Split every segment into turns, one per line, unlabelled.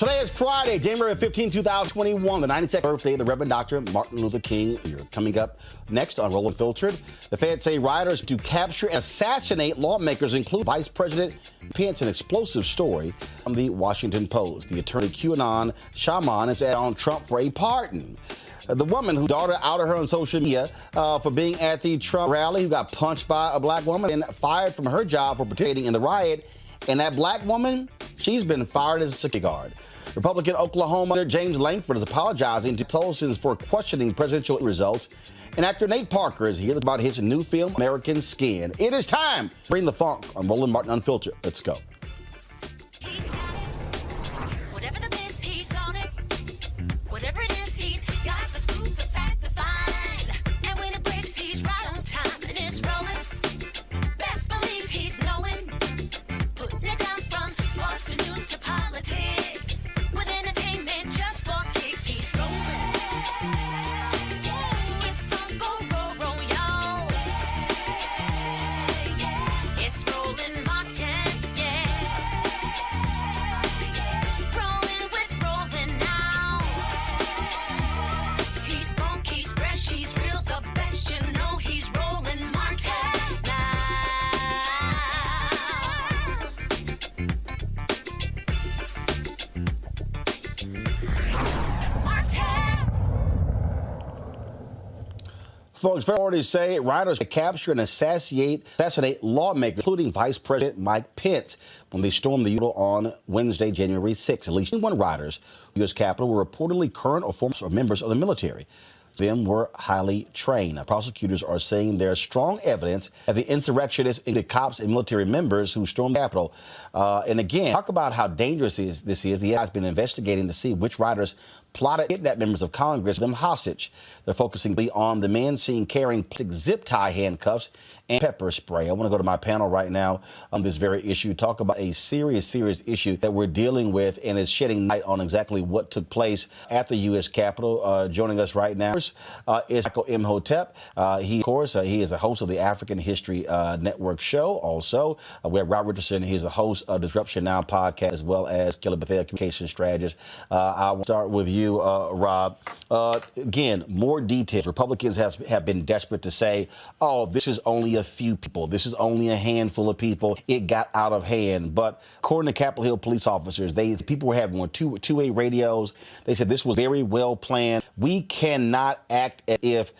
Today is Friday, January 15, 2021, the 92nd birthday of the Reverend Dr. Martin Luther King. You're coming up next on Roland Filtered. The feds say rioters to capture and assassinate lawmakers include Vice President Pence. An explosive story from the Washington Post. The attorney QAnon shaman is on Trump for a pardon. The woman whose daughter outed her on social media for being at the Trump rally, who got punched by a black woman and fired from her job for participating in the riot. And that black woman, she's been fired as a security guard. Republican Oklahoma Senator James Lankford is apologizing to Tulsans for questioning presidential results. And actor Nate Parker is here about his new film, American Skin. It is time to bring the funk on Roland Martin Unfiltered. Let's go. Folks, authorities say rioters capture and assassinate lawmakers, including Vice President Mike Pence, when they stormed the Capitol on Wednesday, January 6. At least 21 rioters in the U.S. Capitol were reportedly current or former members of the military. Them were highly trained. Now, prosecutors are saying there's strong evidence that the insurrectionists included cops and military members who stormed the Capitol. And again, talk about how dangerous this is. The FBI has been investigating to see which rioters plotted to kidnap members of Congress, them hostage. They're focusing on the men seen carrying zip tie handcuffs and pepper spray. I want to go to my panel right now on this very issue, talk about a serious issue that we're dealing with and is shedding light on exactly what took place at the U.S. Capitol. Joining us right now is Michael Imhotep. He is the host of the African History Network show. Also, we have Rob Richardson. He's the host of Disruption Now podcast, as well as Kelly Bethel, communication strategist. I will start with you, Rob. Again, more details. Republicans have been desperate to say, oh, this is only a few people. This is only a handful of people. It got out of hand. But according to Capitol Hill police officers, people were having two-way radios. They said this was very well planned. We cannot act as if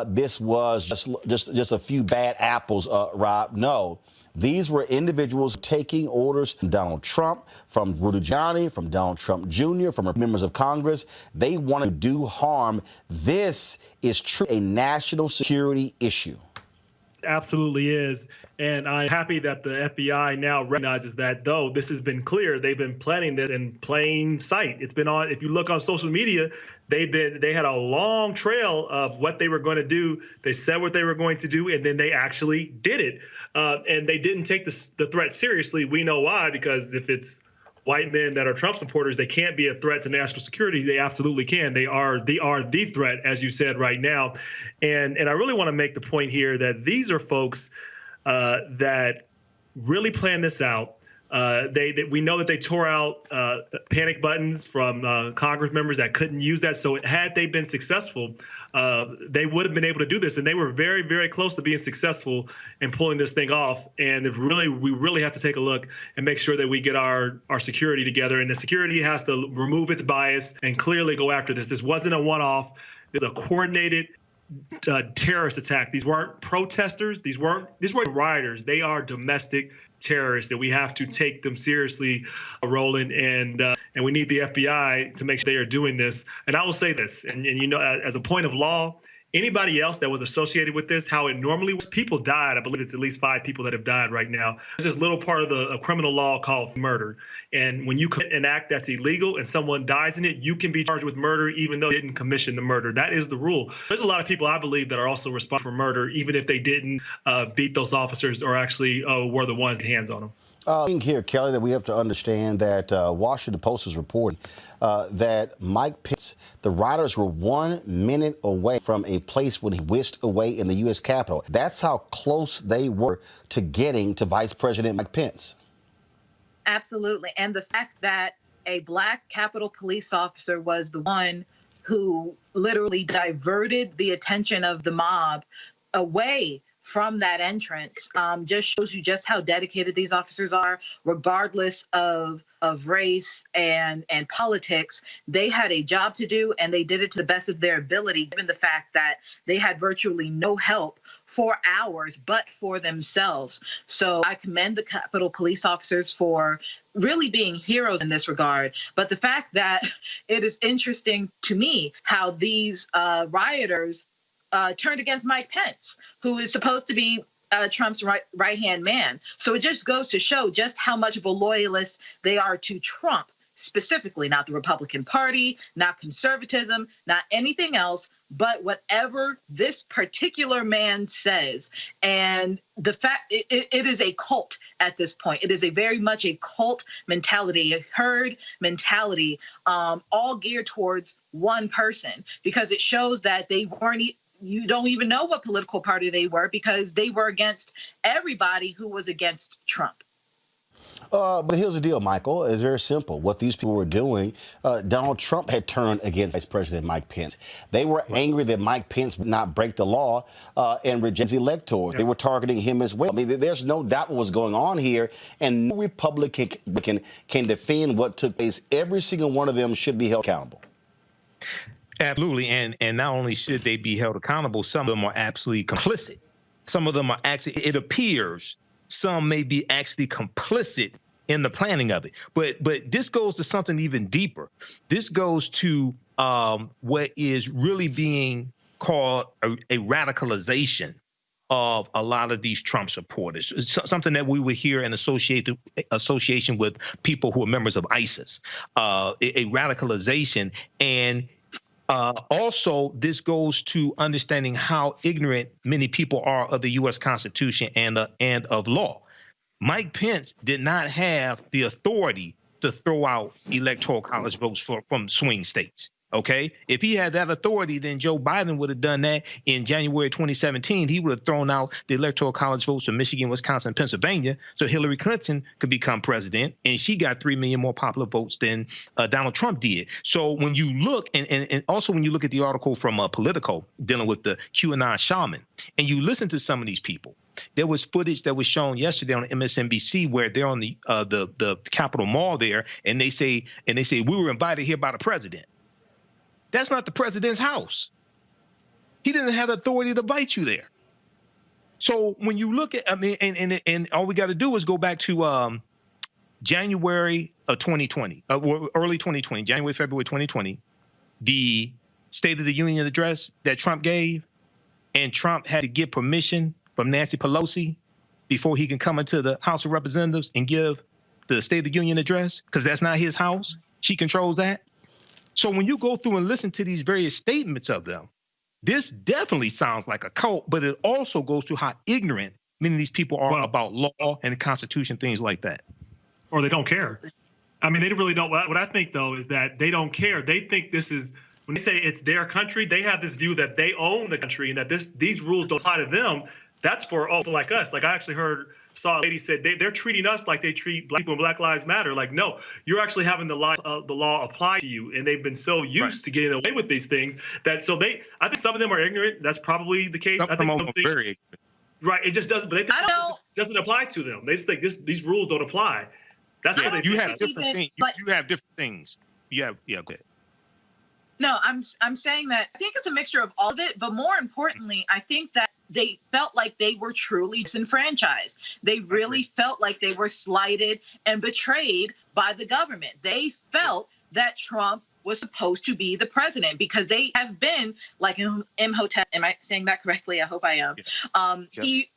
this was just a few bad apples, Rob. No. These were individuals taking orders from Donald Trump, from Rudy Giuliani, from Donald Trump Jr., from members of Congress. They want to do harm. This is truly a national security issue.
Absolutely is. And I'm happy that the FBI now recognizes that, though this has been clear, they've been planning this in plain sight. It's been on, if you look on social media, they had a long trail of what they were going to do. They said what they were going to do, and then they actually did it. And they didn't take the threat seriously. We know why, because if it's white men that are Trump supporters, they can't be a threat to national security. They absolutely can. They are the threat, as you said right now. And I really want to make the point here that these are folks that really planned this out. We know that they tore out panic buttons from Congress members that couldn't use that. So had they been successful, they would have been able to do this. And they were very, very close to being successful in pulling this thing off. And we really have to take a look and make sure that we get our security together. And the security has to remove its bias and clearly go after this. This wasn't a one-off. This is a coordinated terrorist attack. These weren't protesters. These weren't rioters. They are domestic terrorists, and we have to take them seriously, Roland, and we need the FBI to make sure they are doing this. And I will say this, and you know, as a point of law, anybody else that was associated with this, how it normally was, people died. I believe it's at least 5 people that have died right now. There's this little part of the criminal law called murder. And when you commit an act that's illegal and someone dies in it, you can be charged with murder even though they didn't commission the murder. That is the rule. There's a lot of people, I believe, that are also responsible for murder, even if they didn't beat those officers or actually were the ones that had hands on them.
I think here, Kelly, that we have to understand that Washington Post is reporting that Mike Pence, the rioters were 1 minute away from a place when he whisked away in the U.S. Capitol. That's how close they were to getting to Vice President Mike Pence.
Absolutely. And the fact that a Black Capitol police officer was the one who literally diverted the attention of the mob away from that entrance, just shows you just how dedicated these officers are, regardless of race and politics. They had a job to do, and they did it to the best of their ability, given the fact that they had virtually no help for hours but for themselves. So I commend the Capitol police officers for really being heroes in this regard. But the fact that it is interesting to me how these rioters turned against Mike Pence, who is supposed to be Trump's right-hand man. So it just goes to show just how much of a loyalist they are to Trump, specifically, not the Republican Party, not conservatism, not anything else, but whatever this particular man says. And the fact it is a cult at this point. It is a very much a cult mentality, a herd mentality, all geared towards one person, because it shows that they weren't. You don't even know what political party they were, because they were against everybody who was against Trump.
But here's the deal, Michael. It's very simple. What these people were doing, Donald Trump had turned against Vice President Mike Pence. They were angry that Mike Pence would not break the law and reject the electors. They were targeting him as well. I mean, there's no doubt what was going on here, and no Republican can defend what took place. Every single one of them should be held accountable.
Absolutely. And not only should they be held accountable, some of them are absolutely complicit. Some of them are actually, it appears, some may be actually complicit in the planning of it. But this goes to something even deeper. This goes to what is really being called a radicalization of a lot of these Trump supporters. It's something that we would hear in association with people who are members of ISIS, a radicalization. And also, this goes to understanding how ignorant many people are of the U.S. Constitution and of law. Mike Pence did not have the authority to throw out electoral college votes from swing states. OK, if he had that authority, then Joe Biden would have done that in January 2017. He would have thrown out the electoral college votes from Michigan, Wisconsin, and Pennsylvania, so Hillary Clinton could become president. And she got 3 million more popular votes than Donald Trump did. So when you look, and also when you look at the article from Politico dealing with the QAnon shaman, and you listen to some of these people, there was footage that was shown yesterday on MSNBC where they're on the Capitol Mall there, and they say we were invited here by the president. That's not the president's house. He didn't have the authority to invite you there. So when you look at, I mean, and all we got to do is go back to January of 2020, early 2020, January, February 2020, the State of the Union address that Trump gave, and Trump had to get permission from Nancy Pelosi before he can come into the House of Representatives and give the State of the Union address, because that's not his house. She controls that. So when you go through and listen to these various statements of them, this definitely sounds like a cult, but it also goes to how ignorant many of these people are about law and the Constitution, things like that.
Or they don't care. I mean, they really don't. What I think, though, is that they don't care. They think this is, when they say it's their country, they have this view that they own the country and that these rules don't apply to them. That's for people like us. Like I actually saw a lady said they're treating us like they treat Black people in Black Lives Matter. Like, no, you're actually having the law apply to you. And they've been so used to getting away with these things that I think some of them are ignorant. That's probably the case. I think some things, very ignorant. Right. It just doesn't, but they think it doesn't apply to them. They just think these rules don't apply. That's how they
You have different things. You have different things. Go ahead.
No, I'm saying that I think it's a mixture of all of it, but more importantly, I think that they felt like they were truly disenfranchised. They really felt like they were slighted and betrayed by the government. They felt that Trump was supposed to be the president because they have been like Imhotep. Am I saying that correctly? I hope I am. He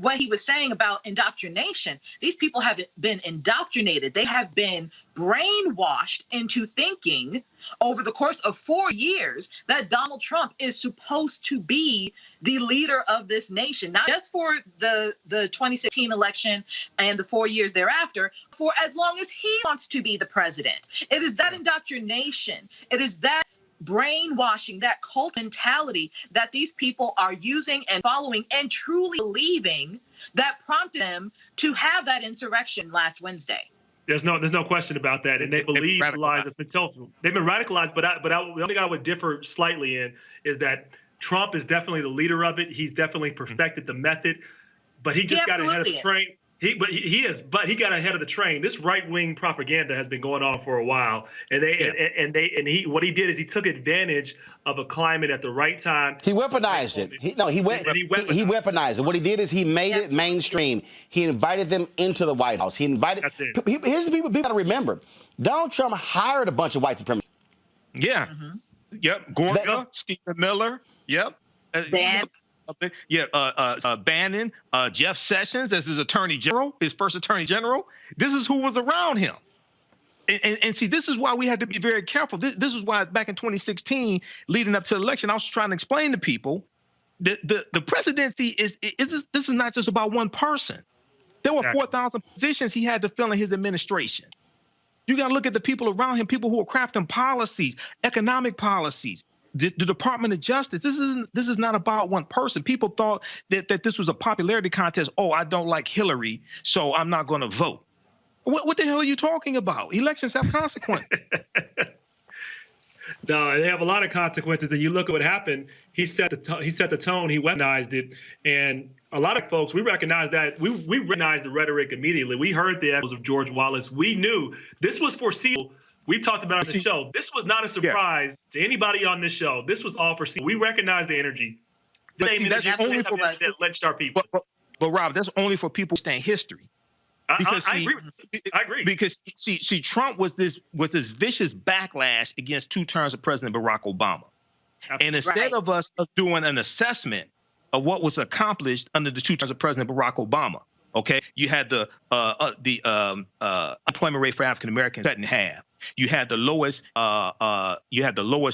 what he was saying about indoctrination. These people have been indoctrinated. They have been brainwashed into thinking over the course of 4 years that Donald Trump is supposed to be the leader of this nation, not just for the 2016 election and the 4 years thereafter, for as long as he wants to be the president. It is that indoctrination. It is that brainwashing, that cult mentality that these people are using and following and truly believing that prompted them to have that insurrection last Wednesday.
There's no question about that, and they believe lies that's been told to them. They've been radicalized, but the only thing I would differ slightly in is that Trump is definitely the leader of it. He's definitely perfected the method, but he just got ahead of the train. He got ahead of the train. This right-wing propaganda has been going on for a while, and what he did is he took advantage of a climate at the right time.
He weaponized it. He weaponized it. What he did is he made it mainstream. He invited them into the White House.
That's it.
Here's the people got to remember: Donald Trump hired a bunch of white supremacists.
Yeah. Yep. Gorga, Stephen Miller. Yep. Bannon, Jeff Sessions as his attorney general, his first attorney general. This is who was around him. And see, this is why we had to be very careful. This is why back in 2016, leading up to the election, I was trying to explain to people that the presidency this is not just about one person. There were 4,000 positions he had to fill in his administration. You got to look at the people around him, people who are crafting policies, economic policies. The Department of Justice. This is not about one person. People thought that this was a popularity contest. Oh, I don't like Hillary, so I'm not going to vote. What the hell are you talking about? Elections have consequences.
No, they have a lot of consequences. And you look at what happened. He set the tone. He weaponized it, and a lot of folks, we recognize that. We recognized the rhetoric immediately. We heard the echoes of George Wallace. We knew this was foreseeable. We talked about it on the show. This was not a surprise to anybody on this show. This was all foreseeable. We recognize the energy.
That's only for
that lynched our people.
But Rob, that's only for people who understand history. Because
I agree.
Because see, Trump was this vicious backlash against 2 terms of President Barack Obama. Absolutely. And instead of us doing an assessment of what was accomplished under the 2 terms of President Barack Obama, okay, you had the unemployment rate for African Americans cut in half. You had the lowest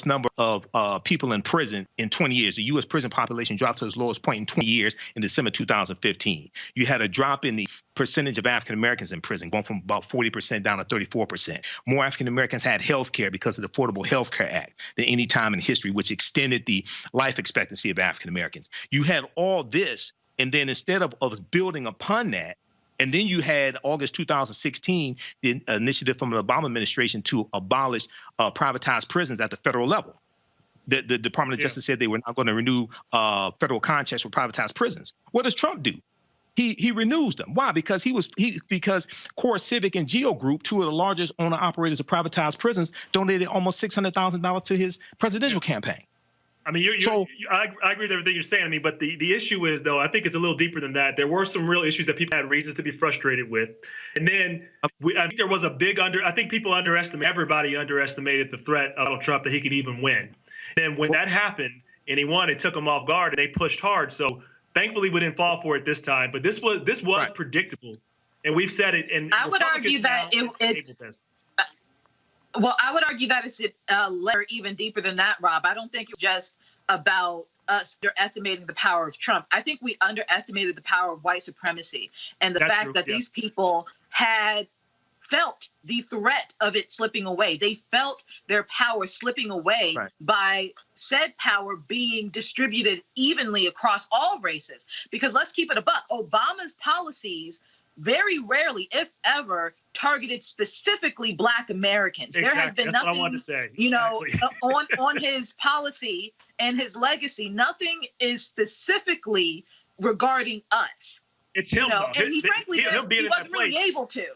number of people in prison in 20 years. The U.S. prison population dropped to its lowest point in 20 years in December 2015. You had a drop in the percentage of African Americans in prison, going from about 40% down to 34%. More African Americans had health care because of the Affordable Health Care Act than any time in history, which extended the life expectancy of African Americans. You had all this, and then instead of building upon that, and then you had August 2016, the initiative from the Obama administration to abolish privatized prisons at the federal level. The Department of Justice said they were not going to renew federal contracts for privatized prisons. What does Trump do? He renews them. Why? Because because Core Civic and Geo Group, 2 of the largest owner-operators of privatized prisons, donated almost $600,000 to his presidential campaign.
I mean, I agree with everything you're saying. I mean, but the issue is, though, I think it's a little deeper than that. There were some real issues that people had reasons to be frustrated with. And then I think there was I think everybody underestimated the threat of Donald Trump that he could even win. And when that happened and he won, it took him off guard and they pushed hard. So thankfully we didn't fall for it this time. But this was predictable. And we've said it. And
I would argue that it's. Well, I would argue that it's a layer even deeper than that, Rob. I don't think it's just about us underestimating the power of Trump. I think we underestimated the power of white supremacy and the fact that these people had felt the threat of it slipping away. They felt their power slipping away by said power being distributed evenly across all races. Because let's keep it a buck. Obama's policies very rarely, if ever, targeted specifically Black Americans.
Exactly.
There has been
nothing, I wanted to say.
On his policy and his legacy, nothing is specifically regarding us.
It's him, though.
And he frankly he wasn't really able to.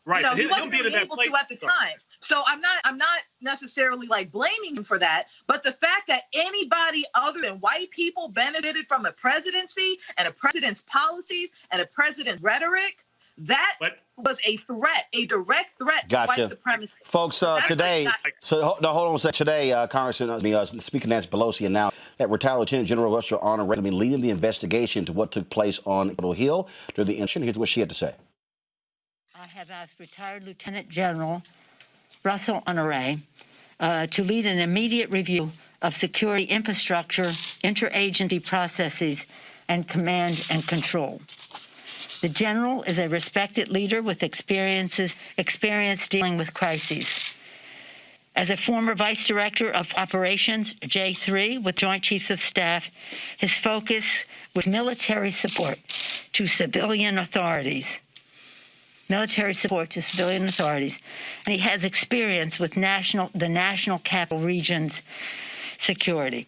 Right.
He wasn't really able to at the time. So I'm not necessarily like blaming him for that, but the fact that anybody other than white people benefited from a presidency and a president's policies and a president's rhetoric, that was a threat, a direct threat to white supremacy.
Folks, today, hold on a second. Today, Congressman, Speaker Nancy Pelosi announced that retired Lieutenant General Russell Honor will be leading the investigation to what took place on Capitol Hill during the incident. Here's what she had to say.
I have asked retired Lieutenant General Russell Honore to lead an immediate review of security infrastructure, interagency processes, and command and control. The general is a respected leader with experience dealing with crises. As a former Vice Director of Operations, J3, with Joint Chiefs of Staff, his focus was military support to civilian authorities. military support to civilian authorities, and he has experience with the National Capital Region's security.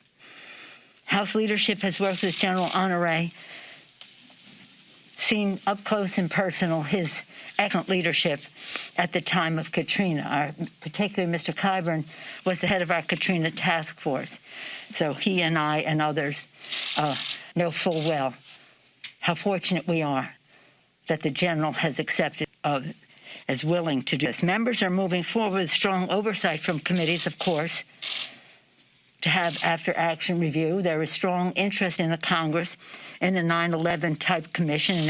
House leadership has worked with General Honore, seen up close and personal his excellent leadership at the time of Katrina. Particularly Mr. Clyburn was the head of our Katrina task force. So he and I and others know full well how fortunate we are that the general has accepted as willing to do this. Members are moving forward with strong oversight from committees, of course, to have after-action review. There is strong interest in the Congress in a 9/11 type commission, an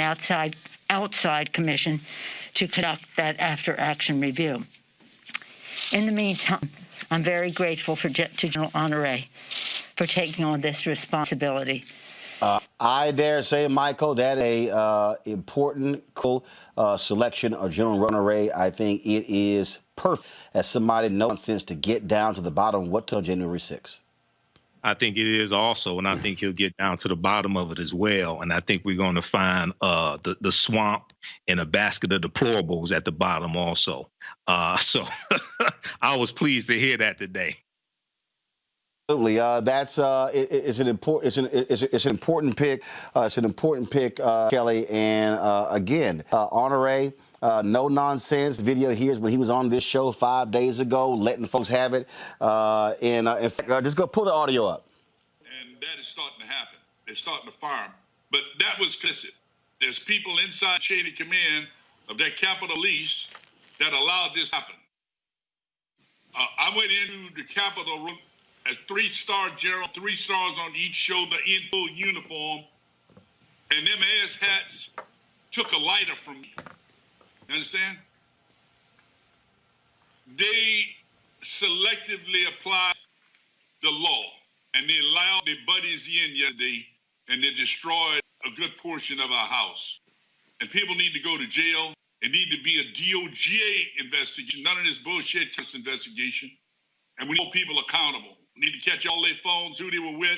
outside commission, to conduct that after-action review. In the meantime, I'm very grateful to General Honore for taking on this responsibility.
I dare say, Michael, that a important selection of General Honore. I think it is perfect as somebody knows sense to get down to the bottom of what till January 6th.
I think it is also, and I think he'll get down to the bottom of it as well. And I think we're going to find the swamp and a basket of deplorables at the bottom also. So I was pleased to hear that today.
Absolutely, it's an important pick. It's an important pick, Kelly. And again, Honore, no nonsense. Video here is when he was on this show 5 days ago, letting folks have it. In fact, just go pull the audio up.
And that is starting to happen. They're starting to fire him. But that was implicit. There's people inside chain of command of that Capitol Police that allowed this to happen. I went into the Capitol room as 3-star general, 3 stars on each shoulder in full uniform, and them ass hats took a lighter from me. You understand? They selectively applied the law, and they allowed their buddies in yesterday, and they destroyed a good portion of our house. And people need to go to jail. It need to be a DOJ investigation, none of this bullshit investigation. And we hold people accountable. We need to catch all their phones, who they were with,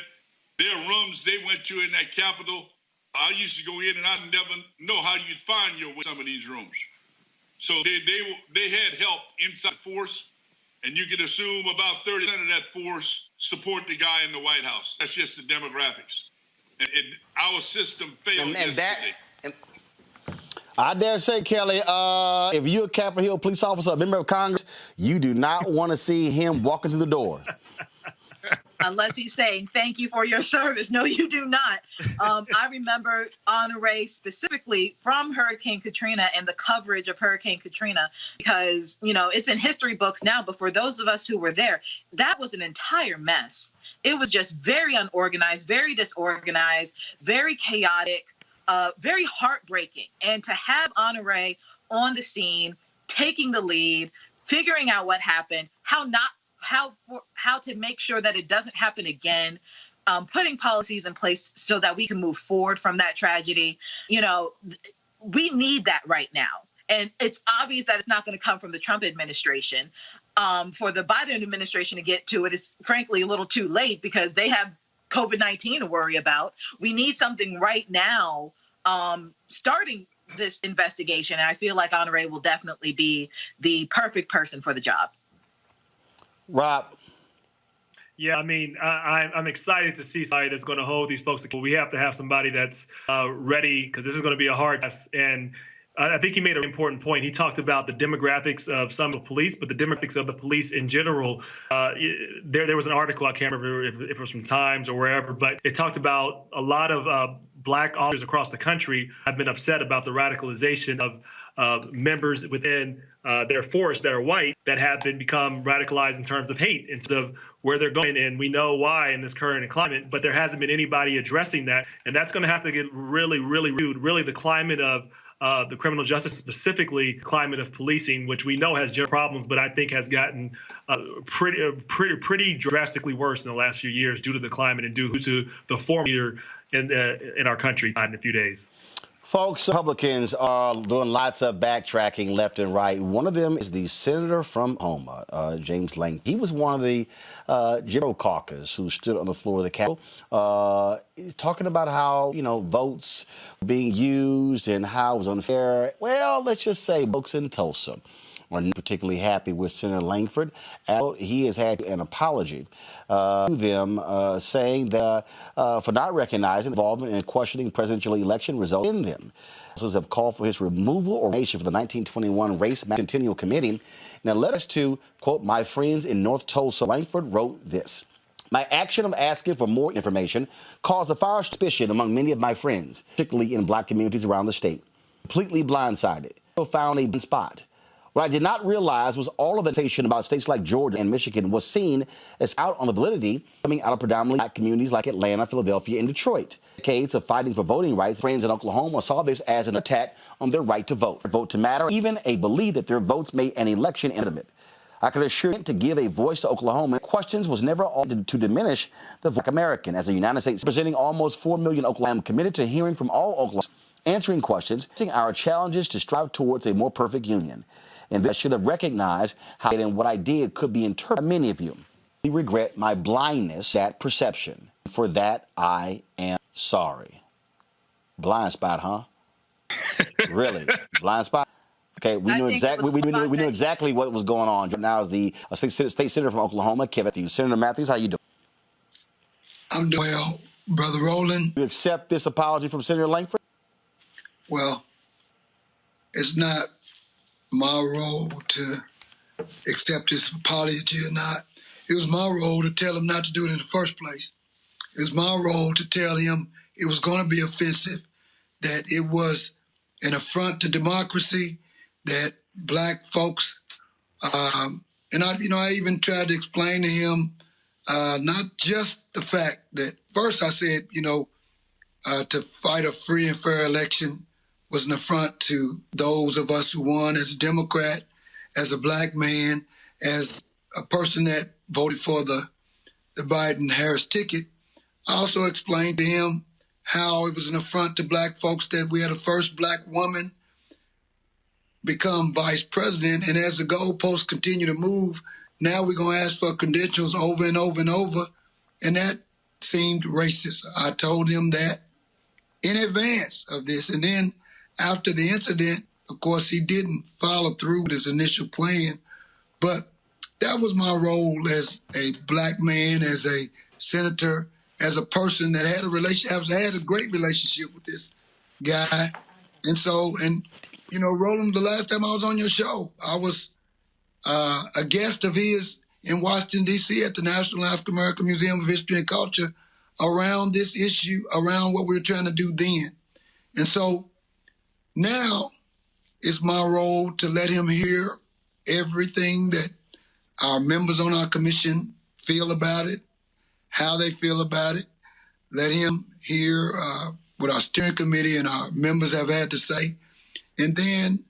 their rooms they went to in that Capitol. I used to go in, and I never know how you'd find your way in some of these rooms. So they had help inside force, and you can assume about 30% of that force support the guy in the White House. That's just the demographics. And our system failed yesterday.
I dare say, Kelly, if you're a Capitol Hill police officer, a member of Congress, you do not want to see him walking through the door.
Unless he's saying, thank you for your service. No, you do not. I remember Honore specifically from Hurricane Katrina and the coverage of Hurricane Katrina, because, you know, it's in history books now, but for those of us who were there, that was an entire mess. It was just very unorganized, very disorganized, very chaotic, very heartbreaking. And to have Honore on the scene, taking the lead, figuring out what happened, how to make sure that it doesn't happen again, putting policies in place so that we can move forward from that tragedy. You know, we need that right now. And it's obvious that it's not going to come from the Trump administration. For the Biden administration to get to it is frankly a little too late because they have COVID-19 to worry about. We need something right now, starting this investigation. And I feel like Honore will definitely be the perfect person for the job.
Rob.
Yeah, I mean, I'm excited to see somebody that's going to hold these folks accountable. We have to have somebody that's ready, because this is going to be a hard test. And I think he made an important point. He talked about the demographics of some of the police, but the demographics of the police in general. There was an article, I can't remember if it was from Times or wherever, but it talked about a lot of Black officers across the country have been upset about the radicalization of members within their force that are white that have become radicalized in terms of hate instead of where they're going. And we know why in this current climate, but there hasn't been anybody addressing that. And that's going to have to get really, really rude. Really, the climate of the criminal justice, specifically climate of policing, which we know has general problems, but I think has gotten pretty drastically worse in the last few years due to the climate and due to the former leader in our country in a few days.
Folks, Republicans are doing lots of backtracking left and right. One of them is the senator from Oklahoma, James Lang. He was one of the Jim caucus who stood on the floor of the Capitol. He's talking about how, votes being used and how it was unfair. Well, let's just say folks in Tulsa are not particularly happy with Senator Langford. He has had an apology to them, saying that for not recognizing involvement in questioning presidential election results in them. Those have called for his removal or resignation from the 1921 Race Centennial Committee. Now, let us to, quote, my friends in North Tulsa. Langford wrote this. My action of asking for more information caused a fire suspicion among many of my friends, particularly in black communities around the state. Completely blindsided. Found a blind spot. What I did not realize was all of the attention about states like Georgia and Michigan was seen as out on the validity coming out of predominantly black communities like Atlanta, Philadelphia, and Detroit. Decades of fighting for voting rights, friends in Oklahoma saw this as an attack on their right to vote, vote to matter, even a belief that their votes made an election legitimate. I could assure you to give a voice to Oklahoma. Questions was never all to diminish the Black American. As the United States representing almost 4 million Oklahomans committed to hearing from all Oklahomans, answering questions, our challenges to strive towards a more perfect union. And I should have recognized how and what I did could be interpreted by many of you. I regret my blindness, that perception. For that, I am sorry. Blind spot, huh? Really? Blind spot? Okay, we knew exactly what was going on. Now is the state senator from Oklahoma, Kevin. Senator Matthews, how you doing?
I'm doing well, Brother Roland.
You accept this apology from Senator Langford?
Well, it's not my role to accept this apology or not. It was my role to tell him not to do it in the first place. It was my role to tell him it was going to be offensive, that it was an affront to democracy, that black folks, and I even tried to explain to him not just the fact that first I said, to fight a free and fair election was an affront to those of us who won as a Democrat, as a black man, as a person that voted for the Biden-Harris ticket. I also explained to him how it was an affront to black folks that we had a first black woman become vice president. And as the goalposts continue to move, now we're going to ask for credentials over and over and over. And that seemed racist. I told him that in advance of this. And then after the incident, of course, he didn't follow through with his initial plan. But that was my role as a black man, as a senator, as a person that had a great relationship with this guy. And so, Roland, the last time I was on your show, I was a guest of his in Washington, D.C. at the National African American Museum of History and Culture around this issue, around what we were trying to do then. And so now it's my role to let him hear everything that our members on our commission feel about it, how they feel about it. Let him hear what our steering committee and our members have had to say. And then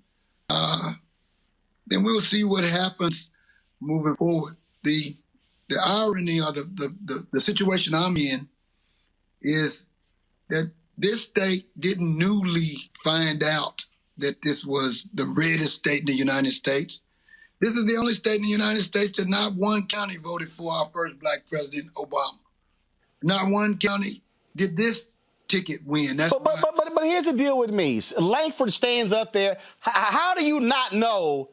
we'll see what happens moving forward. The irony or the situation I'm in is that this state didn't newly find out that this was the reddest state in the United States. This is the only state in the United States that not one county voted for our first black president, Obama. Not one county did this ticket win.
But here's the deal with me. Langford stands up there. How do you not know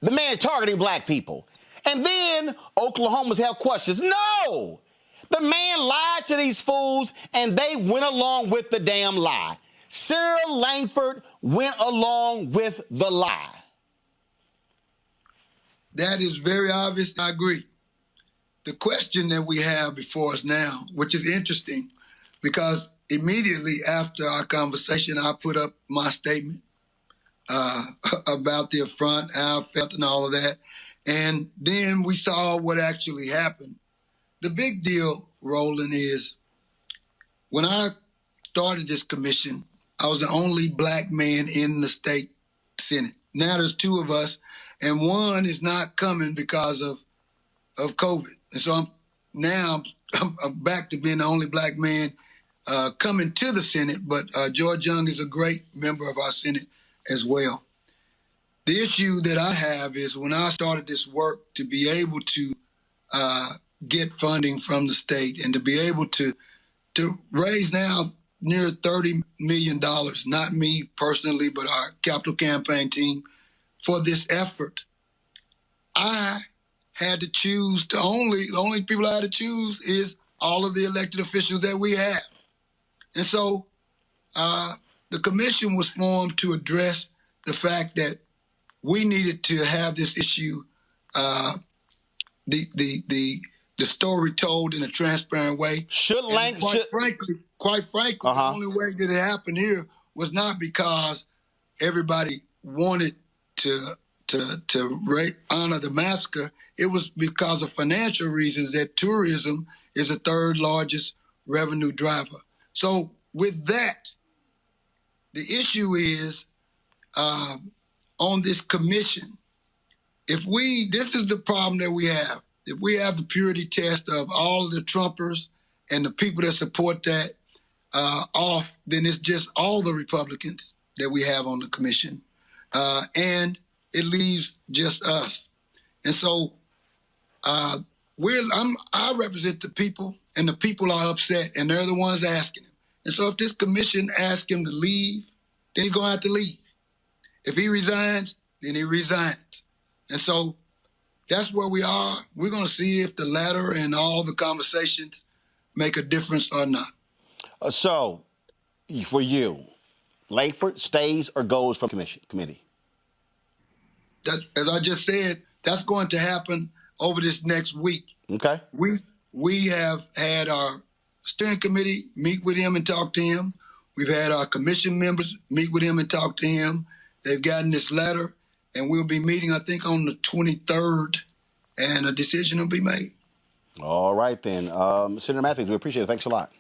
the man's targeting black people? And then Oklahomans have questions. No! The man lied to these fools, and they went along with the damn lie. Senator Langford went along with the lie.
That is very obvious. I agree. The question that we have before us now, which is interesting, because immediately after our conversation, I put up my statement about the affront, how I felt and all of that. And then we saw what actually happened. The big deal, Roland, is when I started this commission, I was the only black man in the state Senate. Now there's two of us, and one is not coming because of COVID. And so I'm back to being the only black man coming to the Senate, but George Young is a great member of our Senate as well. The issue that I have is when I started this work to be able to get funding from the state and to be able to raise now near $30 million, not me personally, but our capital campaign team, for this effort. I had to choose the only people I had to choose is all of the elected officials that we have. And so the commission was formed to address the fact that we needed to have this issue, the story told in a transparent way. Quite frankly, the only way that it happened here was not because everybody wanted to honor the massacre. It was because of financial reasons that tourism is the third largest revenue driver. So with that, the issue is on this commission, this is the problem that we have. If we have the purity test of all of the Trumpers and the people that support that off, then it's just all the Republicans that we have on the commission. And it leaves just us. And so I represent the people, and the people are upset, and they're the ones asking him. And so if this commission asks him to leave, then he's going to have to leave. If he resigns, then he resigns. And so that's where we are. We're going to see if the latter and all the conversations make a difference or not.
So, for you, Langford stays or goes from committee?
As I just said, that's going to happen over this next week.
Okay.
We have had our steering committee meet with him and talk to him. We've had our commission members meet with him and talk to him. They've gotten this letter, and we'll be meeting, I think, on the 23rd, and a decision will be made.
All right, then. Senator Matthews, we appreciate it. Thanks a lot.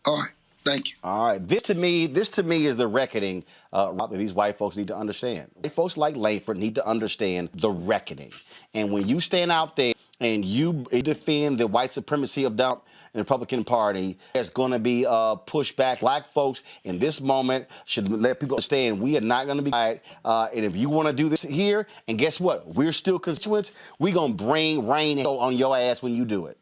All right. Thank you.
All right. This to me is the reckoning that these white folks need to understand. White folks like Langford need to understand the reckoning. And when you stand out there and you defend the white supremacy of the Republican Party, there's going to be pushback. Black folks in this moment should let people understand we are not going to be quiet. And if you want to do this here, and guess what? We're still constituents. We're going to bring rain on your ass when you do it.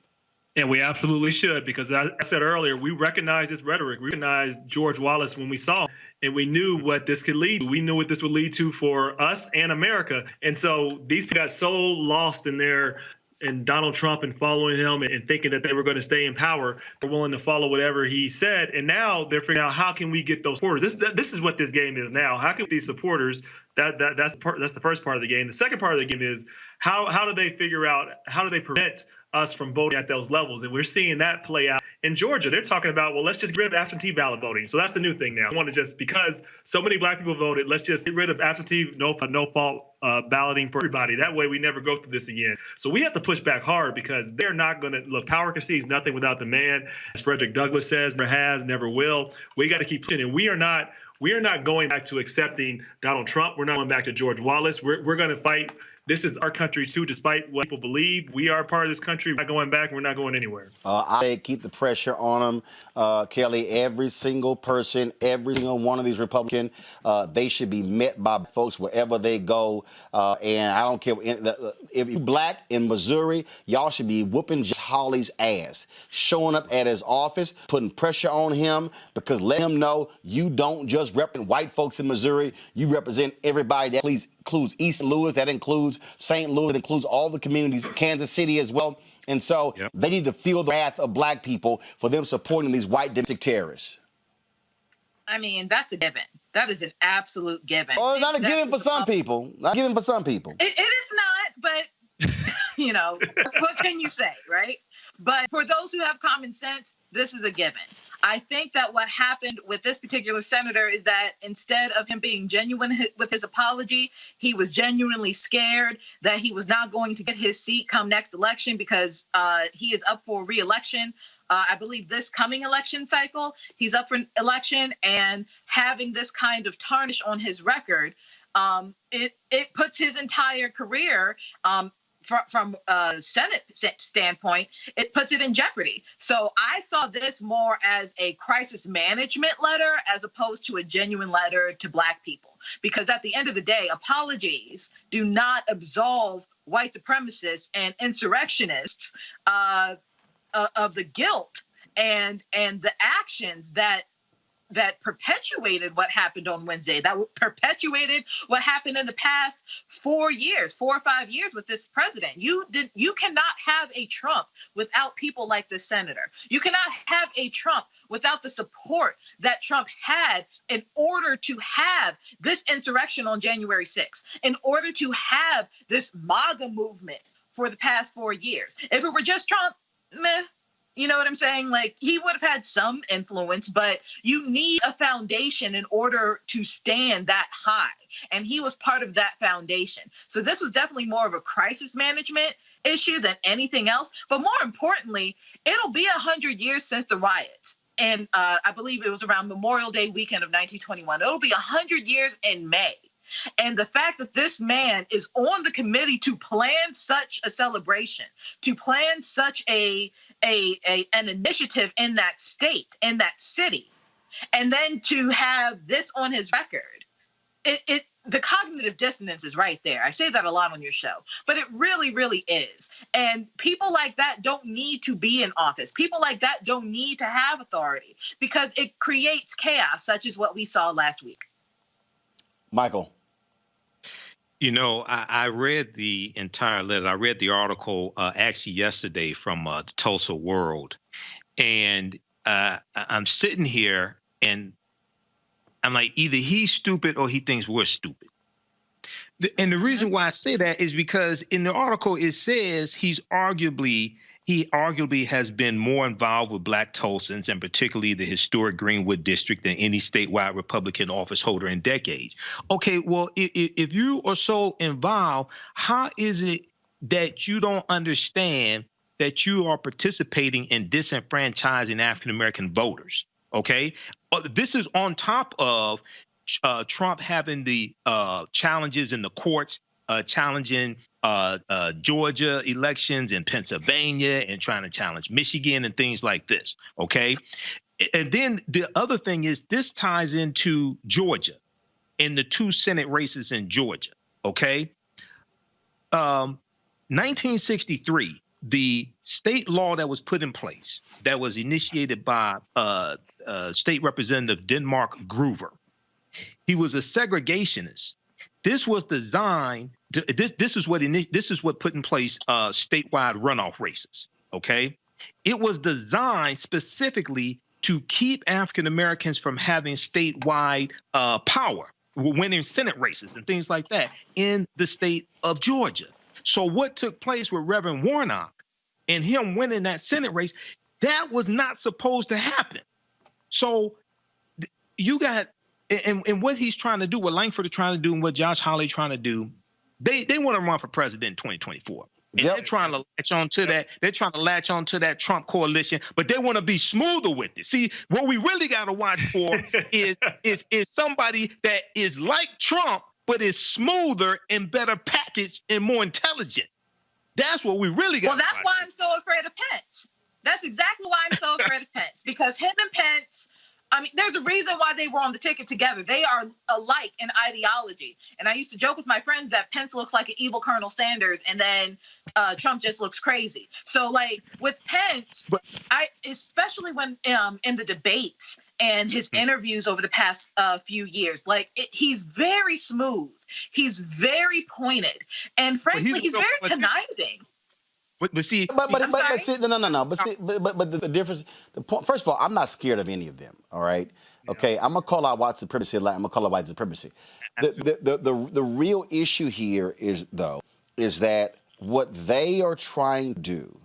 And we absolutely should, because as I said earlier, we recognize this rhetoric. We recognized George Wallace when we saw him, and we knew what this could lead to. We knew what this would lead to for us and America. And so these people got so lost in Donald Trump and following him and thinking that they were going to stay in power. They're willing to follow whatever he said. And now they're figuring out, how can we get those supporters? This is what this game is now. How can these supporters, that's the first part of the game. The second part of the game is how do they figure out, how do they prevent us from voting at those levels? And we're seeing that play out in Georgia. They're talking about, well, let's just get rid of absentee ballot voting. So that's the new thing now. I want to just, because so many black people voted, let's just get rid of absentee, no fault balloting for everybody. That way we never go through this again. So we have to push back hard, because they're not going to, look, power concedes nothing without demand. As Frederick Douglass says, never has, never will. We got to keep pushing. And we are not going back to accepting Donald Trump. We're not going back to George Wallace. We're going to fight. This is our country, too, despite what people believe. We are a part of this country. We're not going back. We're not going anywhere.
I keep the pressure on them, Kelly. Every single person, every single one of these Republicans, they should be met by folks wherever they go. And I don't care. If you're black in Missouri, y'all should be whooping Josh Hawley's ass, showing up at his office, putting pressure on him, because let him know you don't just represent white folks in Missouri. You represent everybody. That includes East Louis, that includes St. Louis, that includes all the communities, Kansas City as well. And so They need to feel the wrath of black people for them supporting these white domestic terrorists.
I mean, that's a given. That is an absolute given.
Oh, it's not a given for some people. Not given for some people.
It is not, but, what can you say, right? But for those who have common sense, this is a given. I think that what happened with this particular senator is that instead of him being genuine with his apology, he was genuinely scared that he was not going to get his seat come next election, because he is up for re-election. I believe this coming election cycle, he's up for election, and having this kind of tarnish on his record, it puts his entire career from a Senate standpoint, it puts it in jeopardy. So I saw this more as a crisis management letter as opposed to a genuine letter to Black people. Because at the end of the day, apologies do not absolve white supremacists and insurrectionists of the guilt and the actions that perpetuated what happened on Wednesday, that perpetuated what happened in the past 4 or 5 years with this president. You cannot have a Trump without people like this senator. You cannot have a Trump without the support that Trump had in order to have this insurrection on January 6th, in order to have this MAGA movement for the past 4 years. If it were just Trump, meh. You know what I'm saying? Like, he would have had some influence, but you need a foundation in order to stand that high. And he was part of that foundation. So this was definitely more of a crisis management issue than anything else. But more importantly, it'll be 100 years since the riots. And I believe it was around Memorial Day weekend of 1921. It'll be 100 years in May. And the fact that this man is on the committee to plan such a celebration, to plan such an initiative in that state, in that city, and then to have this on his record, the cognitive dissonance is right there. I say that a lot on your show, but it really, really is. And people like that don't need to be in office. People like that don't need to have authority because it creates chaos, such as what we saw last week.
Michael.
You know, I read the entire letter. I read the article actually yesterday from the Tulsa World. And I'm sitting here and I'm like, either he's stupid or he thinks we're stupid. And the reason why I say that is because in the article, it says he arguably has been more involved with Black Tulsans and particularly the historic Greenwood district than any statewide Republican office holder in decades. Okay, well, if you are so involved, how is it that you don't understand that you are participating in disenfranchising African-American voters? Okay, this is on top of Trump having the challenges in the courts, challenging Georgia elections in Pennsylvania and trying to challenge Michigan and things like this, okay? And then the other thing is this ties into Georgia and the 2 Senate races in Georgia, okay? 1963, the state law that was put in place that was initiated by State Representative Denmark Groover. He was a segregationist. This was designed. This is what put in place statewide runoff races. Okay, it was designed specifically to keep African Americans from having statewide power, winning Senate races and things like that in the state of Georgia. So what took place with Reverend Warnock and him winning that Senate race, that was not supposed to happen. So you got. And what he's trying to do, what Langford is trying to do, and what Josh Hawley trying to do, they want to run for president in 2024. And they're trying to latch on to that. They're trying to latch on to that Trump coalition, but they want to be smoother with it. See, what we really got to watch for is somebody that is like Trump, but is smoother and better packaged and more intelligent. That's what we really got.
Well, that's why I'm so afraid of Pence. That's exactly why I'm so afraid of Pence, because him and Pence. I mean, there's a reason why they were on the ticket together. They are alike in ideology. And I used to joke with my friends that Pence looks like an evil Colonel Sanders and then Trump just looks crazy. So, like, with Pence, especially when in the debates and his interviews over the past few years, he's very smooth. He's very pointed. And frankly, he's very conniving.
But the difference, the point, first of all, I'm not scared of any of them. All right. Okay. I'm going to call out white supremacy. I'm going to call out white supremacy. The real issue here is that what they are trying to do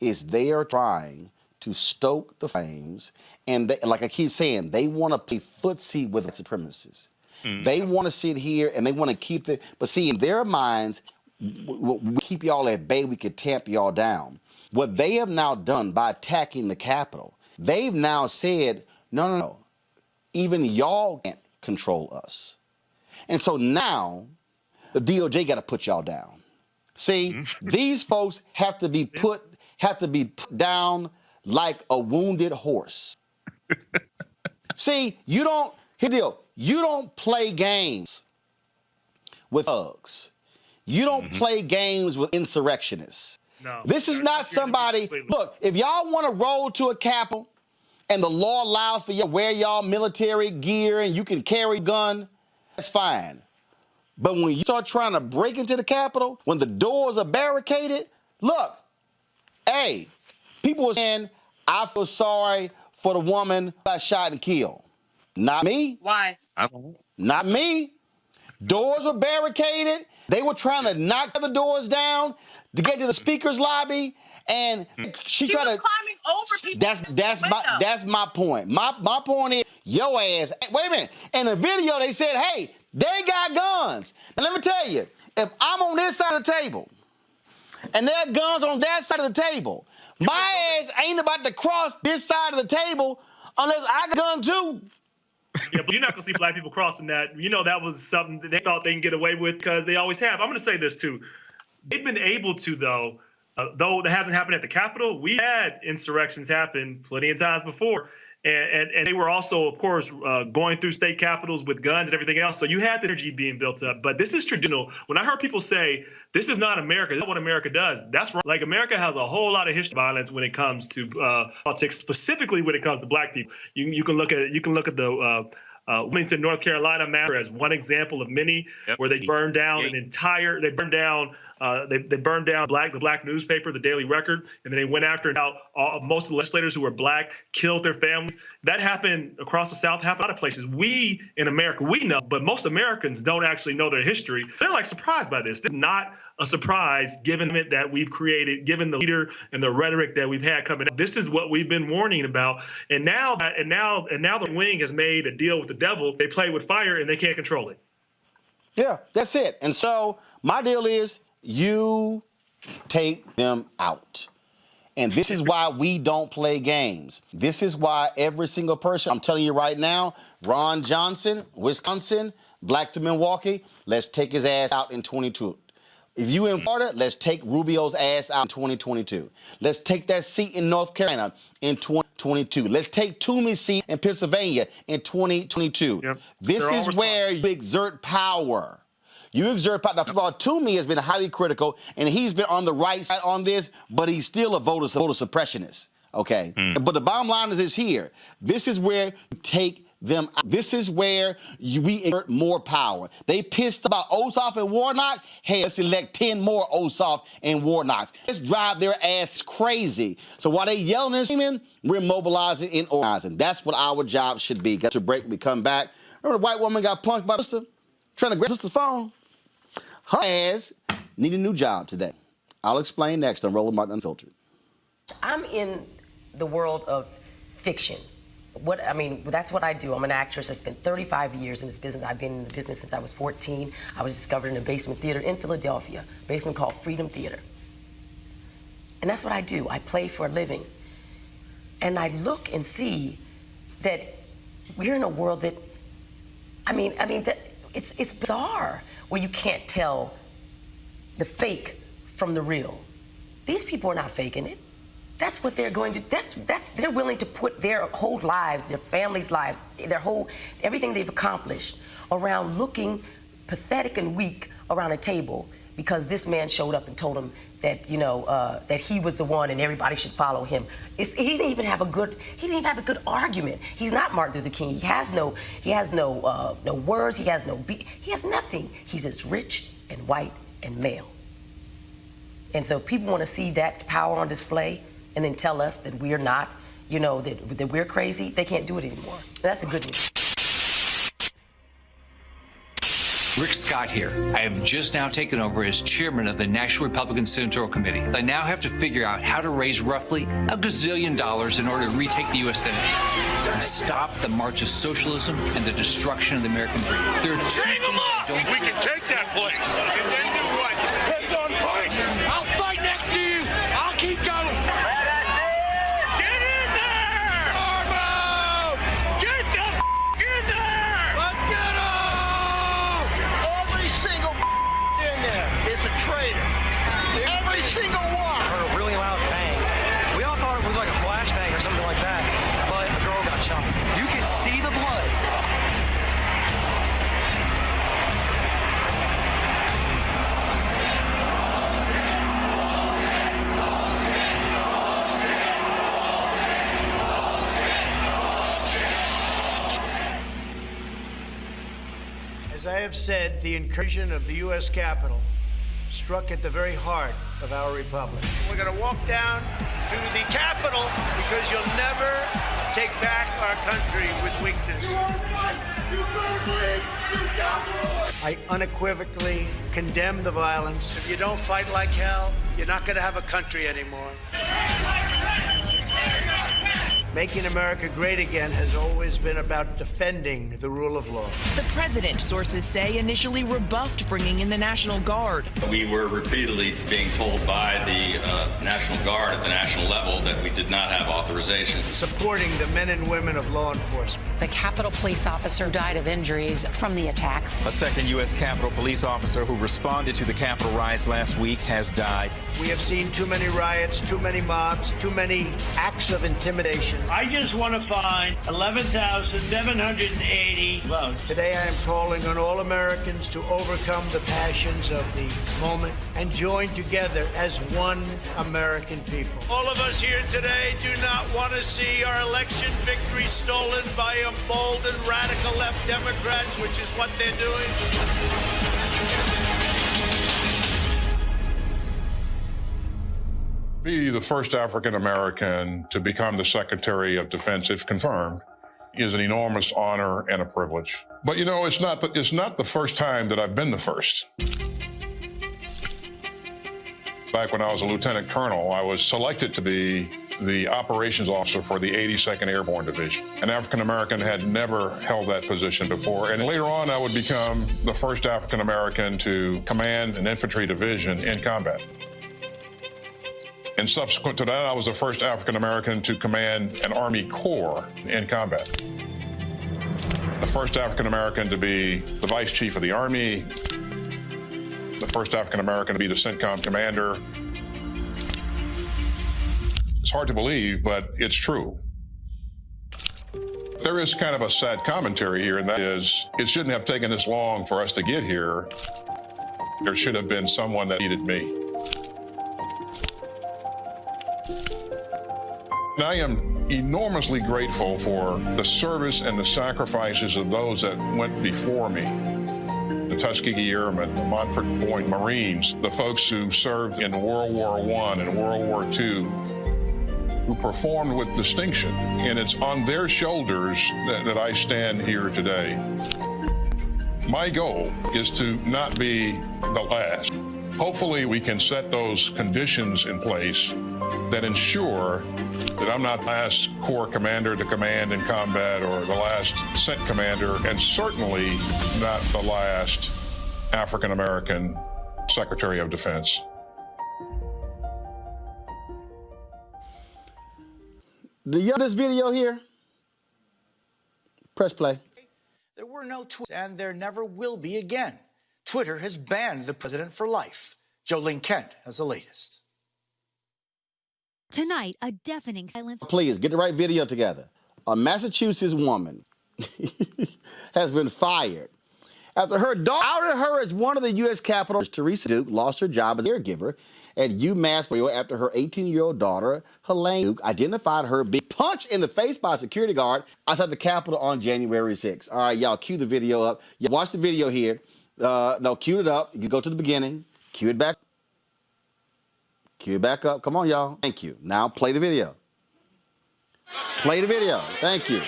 is they are trying to stoke the flames. And they, like I keep saying, they want to play footsie with white supremacists. They want to sit here and they want to keep it. But see, in their minds, we keep y'all at bay, we could tamp y'all down. What they have now done by attacking the Capitol, they've now said, no, even y'all can't control us. And so now the DOJ got to put y'all down. See, these folks have to be put down like a wounded horse. See, you don't, here the deal, you don't play games with thugs. You don't play games with insurrectionists.
No.
This is not somebody, look, if y'all want to roll to a Capitol and the law allows for you to wear y'all military gear and you can carry a gun, that's fine. But when you start trying to break into the Capitol, when the doors are barricaded, look, hey, people are saying, I feel sorry for the woman who got shot and killed. Not me.
Why?
Not me. Doors were barricaded. They were trying to knock the doors down to get to the speaker's lobby, and she tried to
climbing over people.
That's my point. My point is, your ass. Wait a minute. In the video, they said, "Hey, they got guns." And let me tell you, if I'm on this side of the table, and there are guns on that side of the table, my ass ain't about to cross this side of the table unless I got a gun too.
Yeah, but you're not going to see black people crossing that. You know, that was something that they thought they can get away with because they always have. I'm going to say this, too. They've been able to, though that hasn't happened at the Capitol. We had insurrections happen plenty of times before. And they were also, of course, going through state capitals with guns and everything else. So you had the energy being built up. But this is traditional. When I heard people say, this is not America, that's not what America does, that's wrong. Like, America has a whole lot of history of violence when it comes to politics, specifically when it comes to black people. You can look at the Wilmington, North Carolina matter as one example of many, where they burned down the black newspaper, the Daily Record, and then they went after most of the legislators who were black, killed their families. That happened across the South, happened a lot of places. We in America, we know, but most Americans don't actually know their history. They're like surprised by this. This is not a surprise given that we've created, given the leader and the rhetoric that we've had coming up. This is what we've been warning about. And now the wing has made a deal with the devil. They play with fire and they can't control it.
Yeah, that's it. And so my deal is you take them out. And this is why we don't play games. This is why every single person, I'm telling you right now, Ron Johnson, Wisconsin, Black to Milwaukee, let's take his ass out in 2022. If you in Florida, let's take Rubio's ass out in 2022. Let's take that seat in North Carolina in 2022. Let's take Toomey's seat in Pennsylvania in 2022. Yep. This is where you exert power. You exert power. Now, first of all, Toomey has been highly critical, and he's been on the right side on this, but he's still a voter suppressionist. Okay? But the bottom line is this here. This is where you take them out. This is where we exert more power. They pissed about Ossoff and Warnock. Hey, let's elect 10 more Ossoff and Warnocks. Let's drive their ass crazy. So while they yelling and screaming, we're mobilizing and organizing. That's what our job should be. Got to break, we come back. Remember the white woman got punked by the sister? Trying to grab sister's phone? Her ass need a new job today. I'll explain next on Roland Martin Unfiltered.
I'm in the world of fiction. That's what I do. I'm an actress. I spent 35 years in this business. I've been in the business since I was 14. I was discovered in a basement theater in Philadelphia, a basement called Freedom Theater. And that's what I do. I play for a living. And I look and see that we're in a world that, it's bizarre, where you can't tell the fake from the real. These people are not faking it. That's what they're going to, they're willing to put their whole lives, their families' lives, everything they've accomplished around looking pathetic and weak around a table because this man showed up and told them that, that he was the one and everybody should follow him. He didn't even have a good argument. He's not Martin Luther King. He has no words, he has nothing. He's just rich and white and male. And so people want to see that power on display and then tell us that we're not, that we're crazy. They can't do it anymore. That's the good news.
Rick Scott here. I have just now taken over as chairman of the National Republican Senatorial Committee. I now have to figure out how to raise roughly $1 gazillion in order to retake the U.S. Senate and stop the march of socialism and the destruction of the American dream. There are two
Hang them up! We can take that place. And then do what? Heads on pike! I'll fight next to you! I'll keep going! Get in there! Armo! Get the in there! Let's get them! Every single in there is a traitor.
As I have said, the incursion of the U.S. Capitol struck at the very heart of our republic. We're going to walk down to the Capitol because you'll never take back our country with weakness. I unequivocally condemn the violence. If you don't fight like hell, you're not going to have a country anymore. Making America great again has always been about defending the rule of law.
The president, sources say, initially rebuffed bringing in the National Guard.
We were repeatedly being told by the National Guard at the national level that we did not have authorization.
Supporting the men and women of law enforcement.
The Capitol police officer died of injuries from the attack.
A second U.S. Capitol police officer who responded to the Capitol riots last week has died.
We have seen too many riots, too many mobs, too many acts of intimidation.
I just want to find 11,780 votes.
Today I am calling on all Americans to overcome the passions of the moment and join together as one American people.
All of us here today do not want to see our election victory stolen by emboldened radical left Democrats, which is what they're doing.
Be the first African American to become the Secretary of Defense, if confirmed, is an enormous honor and a privilege. But you know, it's not the first time that I've been the first. Back when I was a lieutenant colonel, I was selected to be the operations officer for the 82nd Airborne Division. An African American had never held that position before, and later on I would become the first African American to command an infantry division in combat. And subsequent to that, I was the first African American to command an Army Corps in combat. The first African American to be the Vice Chief of the Army, the first African American to be the CENTCOM commander. It's hard to believe, but it's true. There is kind of a sad commentary here, and that is, it shouldn't have taken this long for us to get here. There should have been someone that needed me. And I am enormously grateful for the service and the sacrifices of those that went before me. The Tuskegee Airmen, the Montford Point Marines, the folks who served in World War I and World War II, who performed with distinction. And it's on their shoulders that I stand here today. My goal is to not be the last. Hopefully we can set those conditions in place that ensure that I'm not the last Corps commander to command in combat or the last CENT commander, and certainly not the last African American Secretary of Defense.
Do you have this video here? Press play.
There were no tweets, and there never will be again. Twitter has banned the president for life. Jolene Kent has the latest.
Tonight, a deafening silence.
Please get the right video together. A Massachusetts woman has been fired after her daughter outed her as one of the U.S. Capitol. Teresa Duke lost her job as caregiver at UMass after her 18-year-old daughter, Helene Duke, identified her being punched in the face by a security guard outside the Capitol on January 6th. All right, y'all, cue the video up. You watch the video here. No, cue it up. You can go to the beginning. Cue it back. Cue it back up. Come on, y'all. Thank you. Now play the video. Play the video. Thank you.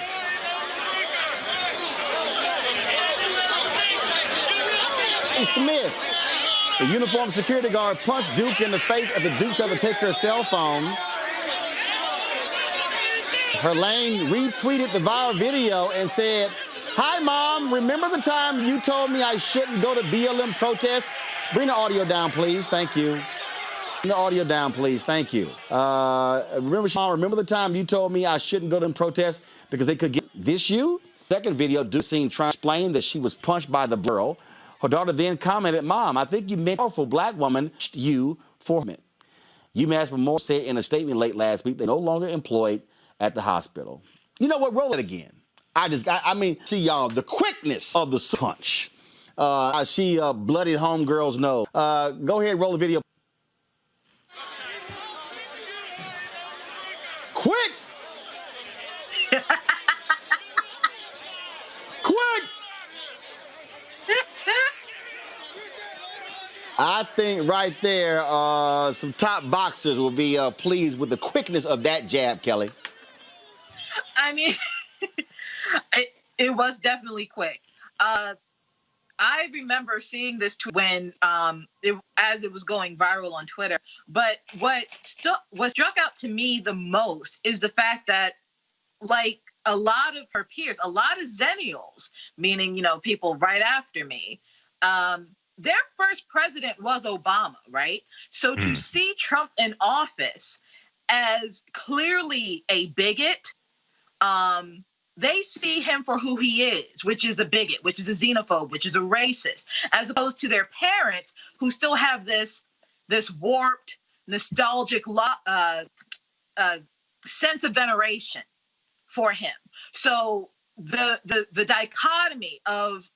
Smith, the uniformed security guard, punched Duke in the face after Duke tried to take her cell phone. Helene retweeted the viral video and said, "Hi, Mom. Remember the time you told me I shouldn't go to BLM protests?" Bring the audio down, please. Thank you. Bring the audio down, please. Thank you. Remember the time you told me I shouldn't go to them protests because they could get this you? Second video, Duke seen trying to explain that she was punched by the girl. Her daughter then commented, "Mom, I think you meant a powerful black woman you for it." UMass Memorial said in a statement late last week they're no longer employed at the hospital. You know what? Roll it again. I mean, see y'all, the quickness of the punch. She bloodied homegirl's nose. Go ahead, roll the video. Quick! Quick! I think right there, some top boxers will be pleased with the quickness of that jab, Kelly.
I mean, it was definitely quick. I remember seeing this tweet when as it was going viral on Twitter. But what struck out to me the most is the fact that, like, a lot of her peers, a lot of Zennials, meaning, you know, people right after me, their first president was Obama, right? So to see Trump in office as clearly a bigot, they see him for who he is, which is a bigot, which is a xenophobe, which is a racist, as opposed to their parents who still have this warped, nostalgic sense of veneration for him. So the dichotomy of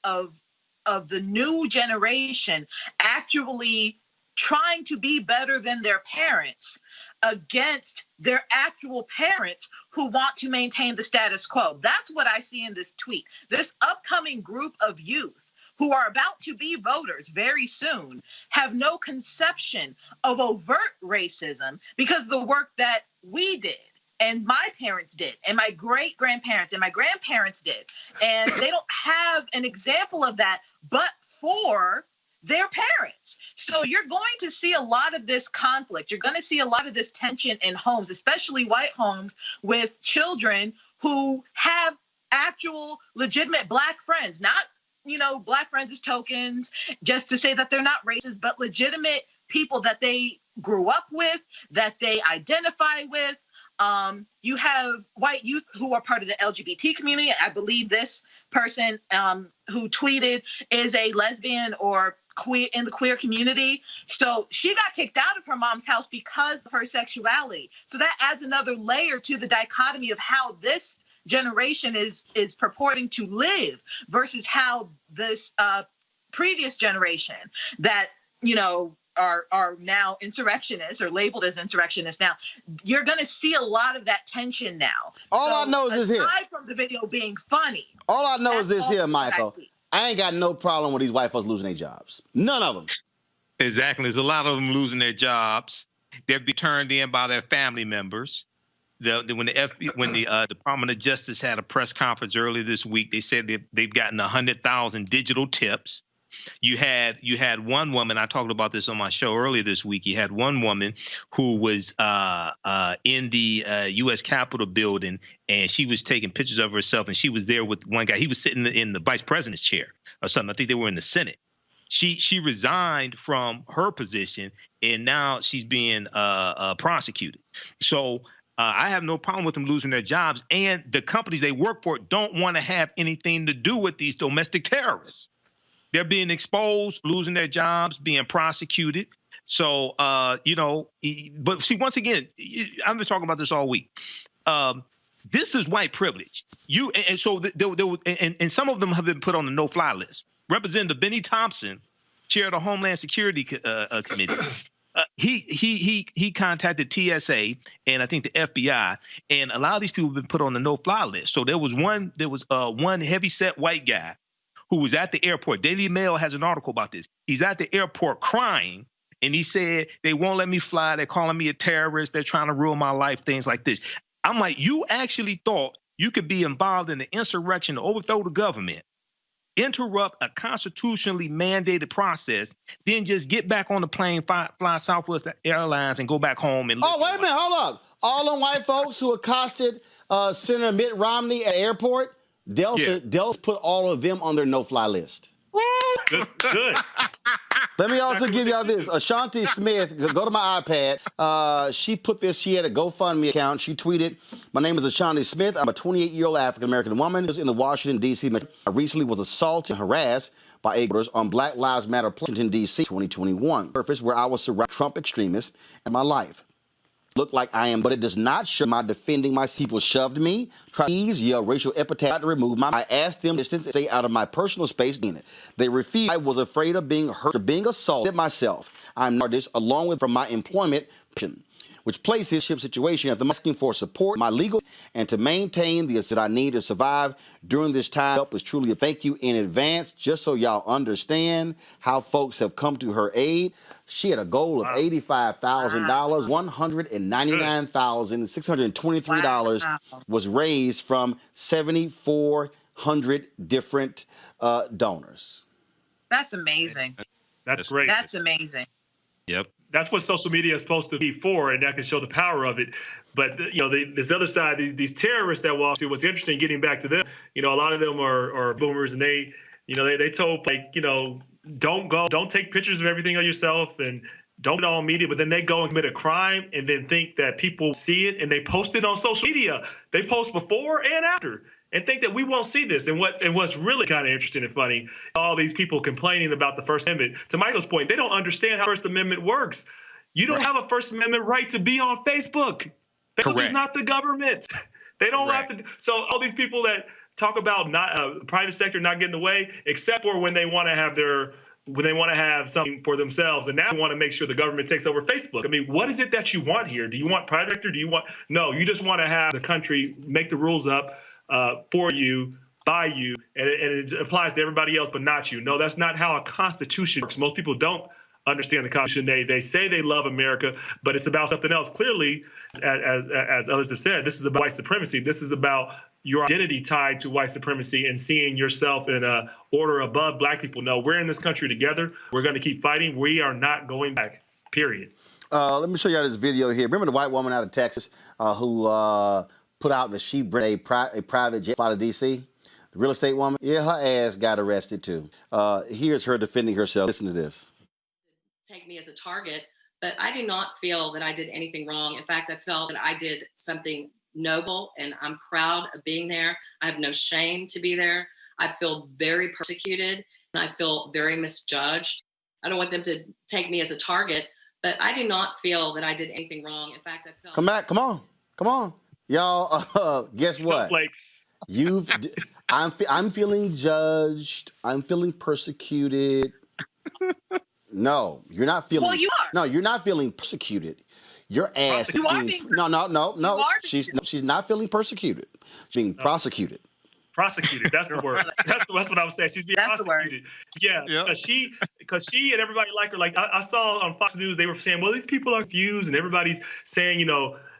the new generation actually trying to be better than their parents against their actual parents who want to maintain the status quo. That's what I see in this tweet. This upcoming group of youth who are about to be voters very soon have no conception of overt racism because of the work that we did and my parents did and my great-grandparents and my grandparents did. And they don't have an example of that but for their parents. So you're going to see a lot of this conflict. You're going to see a lot of this tension in homes, especially white homes with children who have actual legitimate Black friends, not, you know, Black friends as tokens, just to say that they're not racist, but legitimate people that they grew up with, that they identify with. You have white youth who are part of the LGBT community. I believe this person who tweeted is a lesbian or queer in the queer community. So she got kicked out of her mom's house because of her sexuality. So that adds another layer to the dichotomy of how this generation is purporting to live versus how this previous generation that, you know, are now insurrectionists or labeled as insurrectionists now. You're going to see a lot of that tension now.
All I know is this here.
Aside from the video being funny.
All I know is this here, Michael. I ain't got no problem with these white folks losing their jobs. None of them.
Exactly. There's a lot of them losing their jobs. They'll be turned in by their family members. When the Department of Justice had a press conference earlier this week, they said they've gotten 100,000 digital tips. You had one woman, I talked about this on my show earlier this week. You had one woman who was in the U.S. Capitol building, and she was taking pictures of herself, and she was there with one guy. He was sitting in the vice president's chair or something. I think they were in the Senate. She resigned from her position, and now she's being prosecuted. So I have no problem with them losing their jobs, and the companies they work for don't want to have anything to do with these domestic terrorists. They're being exposed, losing their jobs, being prosecuted. So, you know, but see, once again, I've been talking about this all week. This is white privilege. And some of them have been put on the no-fly list. Representative Benny Thompson, chair of the Homeland Security Committee, he contacted TSA and I think the FBI, and a lot of these people have been put on the no-fly list. So there was one heavy-set white guy who was at the airport. Daily Mail has an article about this. He's at the airport crying, and he said, they won't let me fly. They're calling me a terrorist. They're trying to ruin my life, things like this. I'm like, you actually thought you could be involved in the insurrection to overthrow the government, interrupt a constitutionally mandated process, then just get back on the plane, fly Southwest Airlines, and go back home and live.
Oh, wait a minute, hold up. All them white folks who accosted Senator Mitt Romney at the airport, Delta put all of them on their no-fly list.
Good.
Let me also give y'all this. Ashanti Smith, go to my iPad. She put this, she had a GoFundMe account. She tweeted, my name is Ashanti Smith. I'm a 28-year-old African-American woman in the Washington, D.C. I recently was assaulted and harassed by voters on Black Lives Matter Washington, D.C. 2021. Surface where I was surrounded by Trump extremists in my life. Look like I am, but it does not show my defending my people shoved me, tried to yell racial epithet to remove my. I asked them to stay out of my personal space. They refused. I was afraid of being hurt or being assaulted myself. I'm an artist along with from my employment. which places his ship situation at the asking for support, my legal, and to maintain the that I need to survive during this time. Help is truly a thank you in advance, just so y'all understand how folks have come to her aid. She had a goal of $85,000. $199,623 was raised from 7,400 different donors.
That's amazing.
That's great.
That's amazing.
Yep.
That's what social media is supposed to be for, and that can show the power of it. But this other side, these terrorists that walk through. What's interesting, getting back to them, a lot of them are boomers, and they told don't take pictures of everything of yourself and don't put it on media. But then they go and commit a crime and then think that people see it and they post it on social media. They post before and after, and think that we won't see this. And what's really kind of interesting and funny, all these people complaining about the First Amendment. To Michael's point, they don't understand how First Amendment works. You don't have a First Amendment right to be on Facebook. Facebook is not the government. They don't have to. So all these people that talk about not private sector not getting in the way, except for when they want to have something for themselves, and now we want to make sure the government takes over Facebook. I mean, what is it that you want here? Do you want private sector? No, you just want to have the country make the rules up for you, by you, and it applies to everybody else but not you. No, that's not how a constitution works. Most people don't understand the Constitution. They say they love America, but it's about something else. Clearly, as others have said, this is about white supremacy. This is about your identity tied to white supremacy and seeing yourself in a order above black people. No, we're in this country together. We're going to keep fighting. We are not going back, period.
Let me show you this video here. Remember the white woman out of Texas who put out that she bred a private jet out of D.C.? The real estate woman? Yeah, her ass got arrested too. Here's her defending herself. Listen to this.
Take me as a target, but I do not feel that I did anything wrong. In fact, I felt that I did something noble, and I'm proud of being there. I have no shame to be there. I feel very persecuted, and I feel very misjudged. I don't want them to take me as a target, but I do not feel that I did anything wrong. In fact, I felt...
Come back. Come on. Y'all, guess what?
Snowflakes.
I'm feeling judged. I'm feeling persecuted. No, you're not feeling.
Well, you are.
No, you're not feeling persecuted. Your ass is being. No. She's not feeling persecuted. She's being prosecuted.
Prosecuted. That's the word. That's what I was saying. She's being prosecuted. Yeah, because she and everybody like her. Like I saw on Fox News, they were saying, well, these people are confused, and everybody's saying,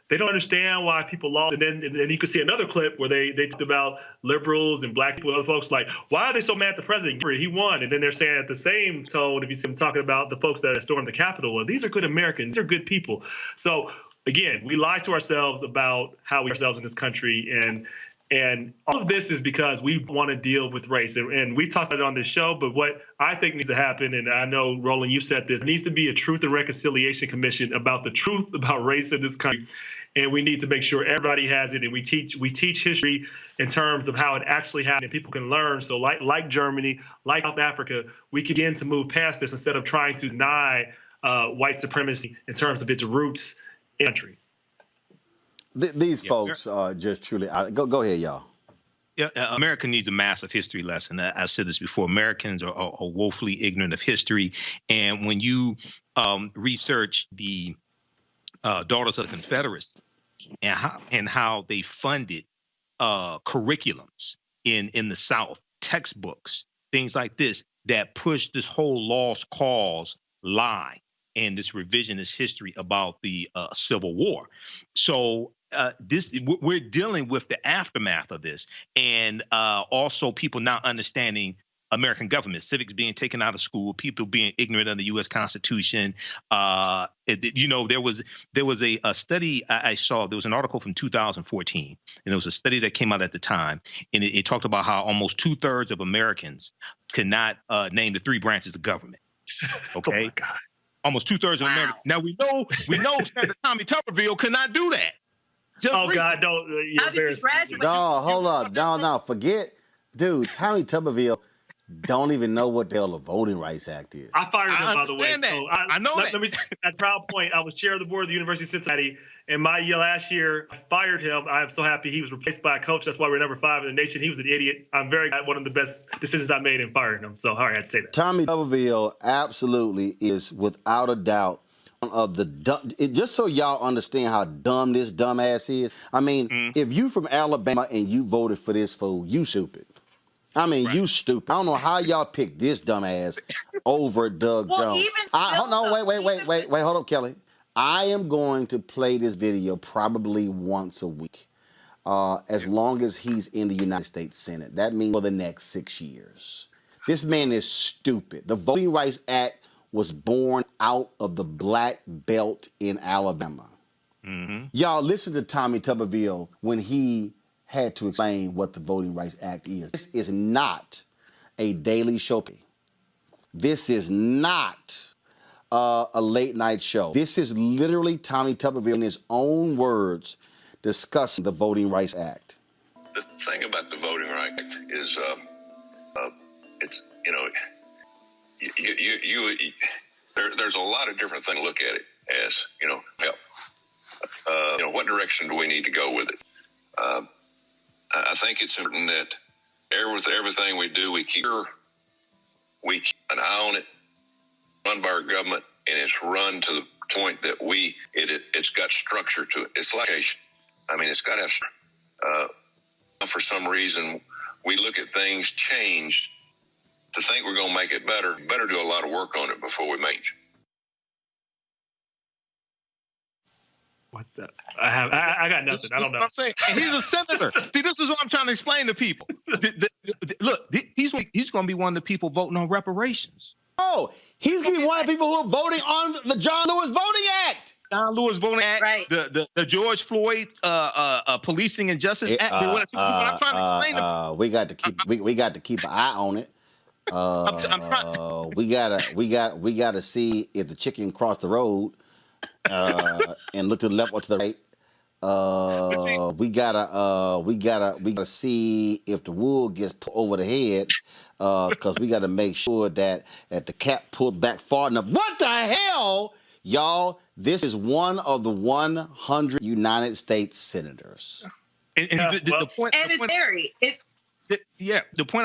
they don't understand why people lost. And then you could see another clip where they talked about liberals and black people and other folks like, why are they so mad at the president? He won. And then they're saying at the same tone, if you see them talking about the folks that stormed the Capitol, well, these are good Americans. These are good people. So again, we lie to ourselves about how we ourselves in this country. And all of this is because we want to deal with race. And we talked about it on this show, but what I think needs to happen, and I know, Roland, you said this, there needs to be a Truth and Reconciliation Commission about the truth about race in this country. And we need to make sure everybody has it. And we teach history in terms of how it actually happened, and people can learn. So like Germany, like South Africa, we can begin to move past this instead of trying to deny white supremacy in terms of its roots in the country.
These folks are just truly go ahead, y'all.
Yeah, America needs a massive history lesson. I said this before. Americans are woefully ignorant of history. And when you research the Daughters of the Confederacy and how they funded curriculums in the South, textbooks, things like this, that pushed this whole lost cause lie and this revisionist history about the Civil War. So we're dealing with the aftermath of this, and also people not understanding American government, civics being taken out of school, people being ignorant of the U.S. Constitution. There was a study I saw. There was an article from 2014, and there was a study that came out at the time, and it talked about how almost 2/3 of Americans could not name the 3 branches of government. Okay,
oh my God.
Almost 2/3 of Americans. Now we know Senator Tommy Tuberville could not do that.
God, don't.
How did you graduate?
No, hold up. No, forget. Dude, Tommy Tuberville don't even know what the hell the Voting Rights Act is.
I fired him, by the way.
That.
So
I know that.
Let me say, at Proud Point, I was chair of the board of the University of Cincinnati, and my year last year, I fired him. I'm so happy he was replaced by a coach. That's why we're number 5 in the nation. He was an idiot. I'm very glad. One of the best decisions I made in firing him. So, all right, I had to say that.
Tommy Tuberville absolutely is, without a doubt, of the dumb, just so y'all understand how dumb this dumbass is. I mean, if you from Alabama and you voted for this fool, you stupid. I mean, you stupid. I don't know how y'all picked this dumbass over Doug Jones. Hold on, wait, hold up, Kelly. I am going to play this video probably once a week, as long as he's in the United States Senate. That means for the next 6 years. This man is stupid. The Voting Rights Act was born out of the black belt in Alabama. Y'all listen to Tommy Tuberville when he had to explain what the Voting Rights Act is. This is not a daily show. This is not a late night show. This is literally Tommy Tuberville in his own words discussing the Voting Rights Act.
The thing about the Voting Rights Act is it's, you know, there's a lot of different things to look at it as, you know, help. You know, what direction do we need to go with it? I think it's important that everything we do, we keep an eye on it, run by our government, and it's run to the point that it's got structure to it. It's like, I mean, it's got to have, for some reason, we look at things changed to think we're going to make it better. Better do a lot of work on it before we make it.
What the? I got nothing. I don't know.
I'm saying, and he's a senator. See, this is what I'm trying to explain to people. Look, he's going to be one of the people voting on reparations.
Oh, he's going to be one of the people who are voting on the John Lewis Voting Act.
John Lewis Voting Act,
right.
the George Floyd Policing and Justice Act. What I'm trying to explain.
We got to keep an eye on it. We gotta see if the chicken crossed the road and look to the left or to the right. We gotta see if the wool gets put over the head, because we gotta make sure that the cap pulled back far enough. What the hell, y'all? This is one of the 100 United States senators.
The point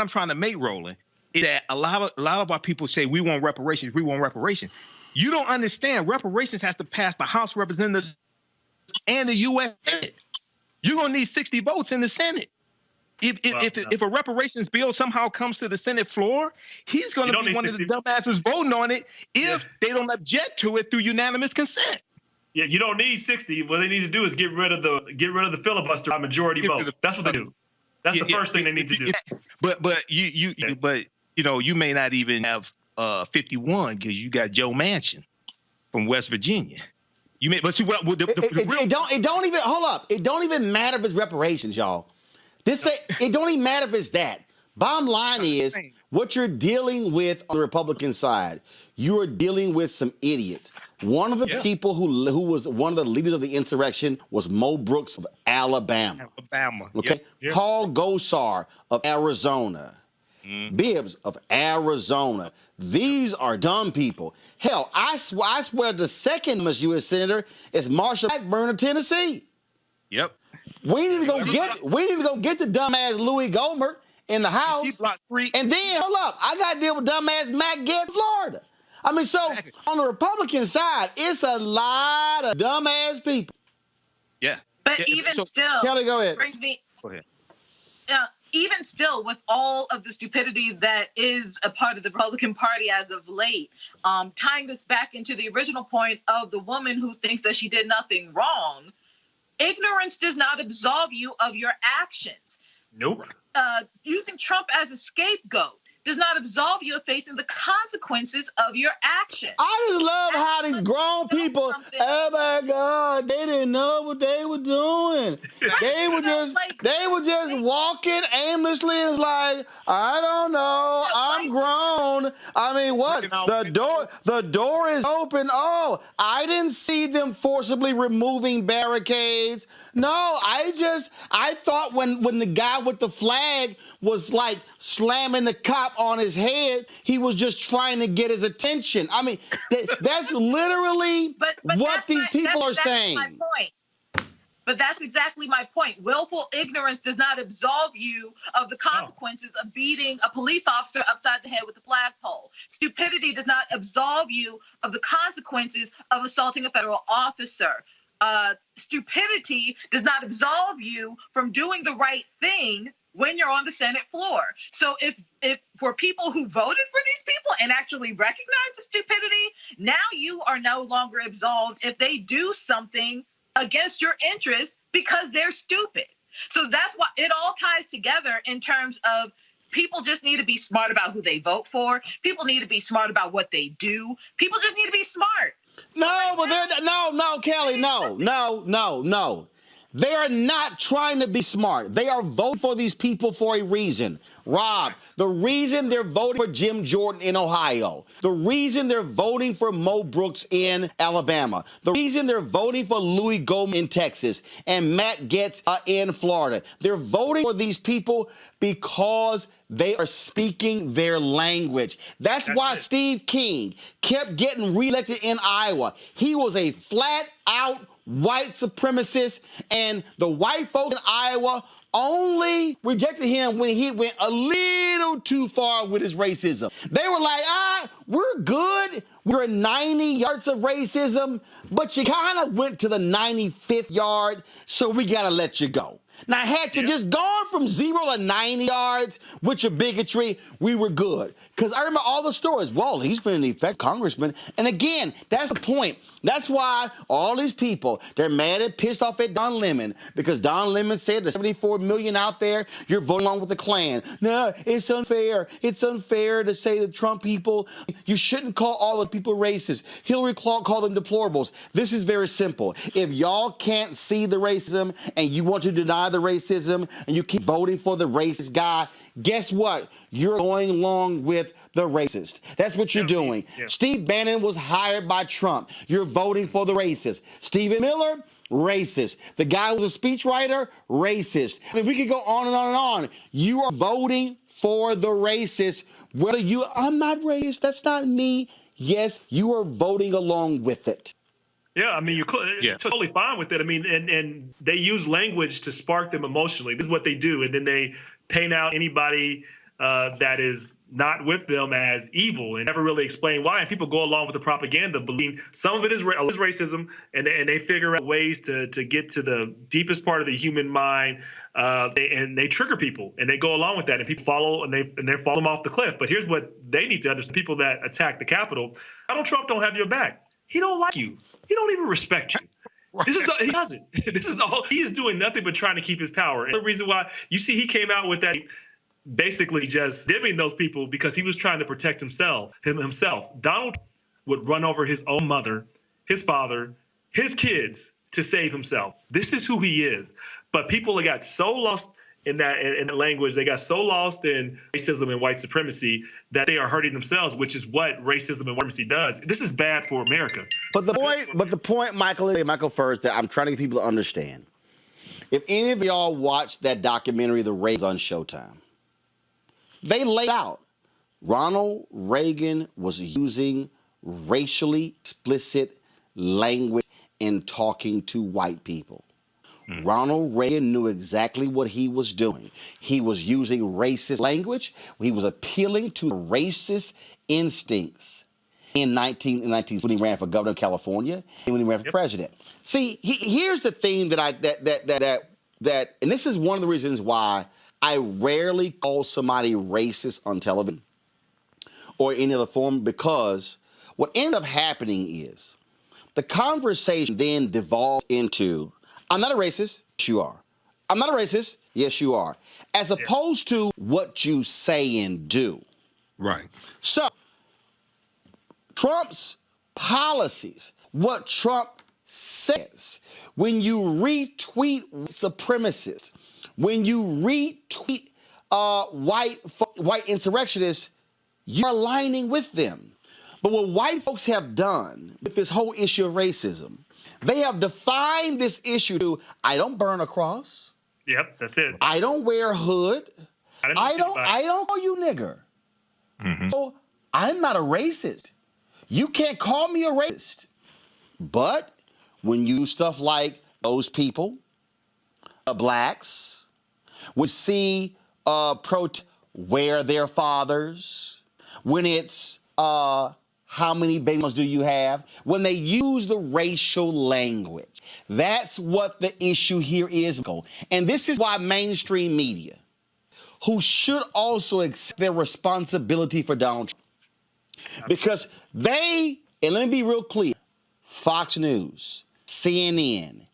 I'm trying to make, Roland, is that a lot of our people say we want reparations. You don't understand. Reparations has to pass the House of Representatives and the U.S. Senate. You're gonna need 60 votes in the Senate. If a reparations bill somehow comes to the Senate floor, he's gonna be one of the dumbasses voting on it if they don't object to it through unanimous consent.
Yeah, you don't need 60. What they need to do is get rid of the filibuster by majority vote. That's what they do. That's the first thing they need to do.
But you know, you may not even have 51 because you got Joe Manchin from West Virginia. You may, but see what
it don't even hold up. It don't even matter if it's reparations, y'all. It don't even matter if it's that. Bottom line is what you're dealing with on the Republican side. You are dealing with some idiots. One of the people who was one of the leaders of the insurrection was Mo Brooks of Alabama. Okay, Paul Gosar of Arizona. Bibbs of Arizona. These are dumb people. Hell, I swear the second most U.S. senator is Marsha Blackburn of Tennessee.
Yep.
We need to go get the dumbass Louis Gohmert in the House. And then hold up, I got to deal with dumbass Matt Gaetz in Florida. I mean, so on the Republican side, it's a lot of dumbass people.
Yeah.
But even still,
Kelly, go ahead.
Brings me.
Go ahead.
Even still, with all of the stupidity that is a part of the Republican Party as of late, tying this back into the original point of the woman who thinks that she did nothing wrong, ignorance does not absolve you of your actions.
Nope.
Using Trump as a scapegoat does not absolve you of facing the consequences of your actions.
I just love how these grown people, oh my God, they didn't know what they were doing. They were just walking aimlessly. It's like, I don't know, I'm grown. I mean, what? The door is open. Oh, I didn't see them forcibly removing barricades. No, I thought when the guy with the flag was like slamming the cop on his head, he was just trying to get his attention. I mean, that's literally what these people are saying.
That's my point. But that's exactly my point. Willful ignorance does not absolve you of the consequences of beating a police officer upside the head with a flagpole. Stupidity does not absolve you of the consequences of assaulting a federal officer. Stupidity does not absolve you from doing the right thing when you're on the Senate floor. So if for people who voted for these people and actually recognize the stupidity, now you are no longer absolved if they do something against your interests because they're stupid. So that's why it all ties together in terms of people just need to be smart about who they vote for. People need to be smart about what they do. People just need to be smart.
No, but no, Kelly, no. They are not trying to be smart. They are voting for these people for a reason. Rob, the reason they're voting for Jim Jordan in Ohio, the reason they're voting for Mo Brooks in Alabama, the reason they're voting for Louis Gohmert in Texas and Matt Gaetz in Florida, they're voting for these people because they are speaking their language. That's why Steve King kept getting reelected in Iowa. He was a flat-out white supremacist, and the white folk in Iowa only rejected him when he went a little too far with his racism. They were like, we're good. We're 90 yards of racism, but you kind of went to the 95th yard, so we got to let you go. Now, had you just gone from 0 to 90 yards with your bigotry, we were good. Because I remember all the stories. Well, he's been an effective congressman. And again, that's the point. That's why all these people, they're mad and pissed off at Don Lemon because Don Lemon said the 74 million out there, you're voting along with the Klan. No, it's unfair. It's unfair to say the Trump people, you shouldn't call all the people racist. Hillary called them deplorables. This is very simple. If y'all can't see the racism and you want to deny the racism and you keep voting for the racist guy, guess what? You're going along with the racist. That's what you're doing. Yeah. Steve Bannon was hired by Trump. You're voting for the racist. Stephen Miller, racist. The guy who was a speechwriter, racist. I mean, we could go on and on and on. You are voting for the racist. Whether I'm not racist, that's not me. Yes, you are voting along with it.
Yeah, I mean, you're totally fine with it. I mean, and they use language to spark them emotionally. This is what they do. And then they paint out anybody that is not with them as evil and never really explain why. And people go along with the propaganda, believing some of it is racism, and they figure out ways to get to the deepest part of the human mind. And they trigger people, and they go along with that, and people follow, and they fall them off the cliff. But here's what they need to understand: people that attack the Capitol, Donald Trump don't have your back. He don't like you. He don't even respect you. He doesn't. This is all. He's doing nothing but trying to keep his power. And the reason why you see he came out with that, basically just dimming those people because he was trying to protect himself. Donald would run over his own mother, his father, his kids to save himself. This is who he is. But people got so lost in that language, they got so lost in racism and white supremacy that they are hurting themselves, which is what racism and white supremacy does. This is bad for America.
But the point, Michael first, that I'm trying to get people to understand. If any of y'all watched that documentary, The Race, on Showtime, they laid out Ronald Reagan was using racially explicit language in talking to white people. Ronald Reagan knew exactly what he was doing. He was using racist language. He was appealing to racist instincts in 19 when he ran for governor of California and when he ran for president. See, here's the thing that and this is one of the reasons why I rarely call somebody racist on television or any other form, because what ends up happening is the conversation then devolves into, I'm not a racist. Yes, you are. I'm not a racist. Yes, you are. As opposed to what you say and do.
Right.
So, Trump's policies, what Trump says, when you retweet supremacists, when you retweet white insurrectionists, you're aligning with them. But what white folks have done with this whole issue of racism, they have defined this issue to, I don't burn a cross.
Yep, that's it.
I don't wear a hood. I don't call you nigger. Mm-hmm. So I'm not a racist. You can't call me a racist. But when you do stuff like those people blacks, we see wear their fathers, when it's how many babies do you have, when they use the racial language. That's what the issue here is. And this is why mainstream media, who should also accept their responsibility for Donald Trump, because they, and let me be real clear, Fox News, CNN,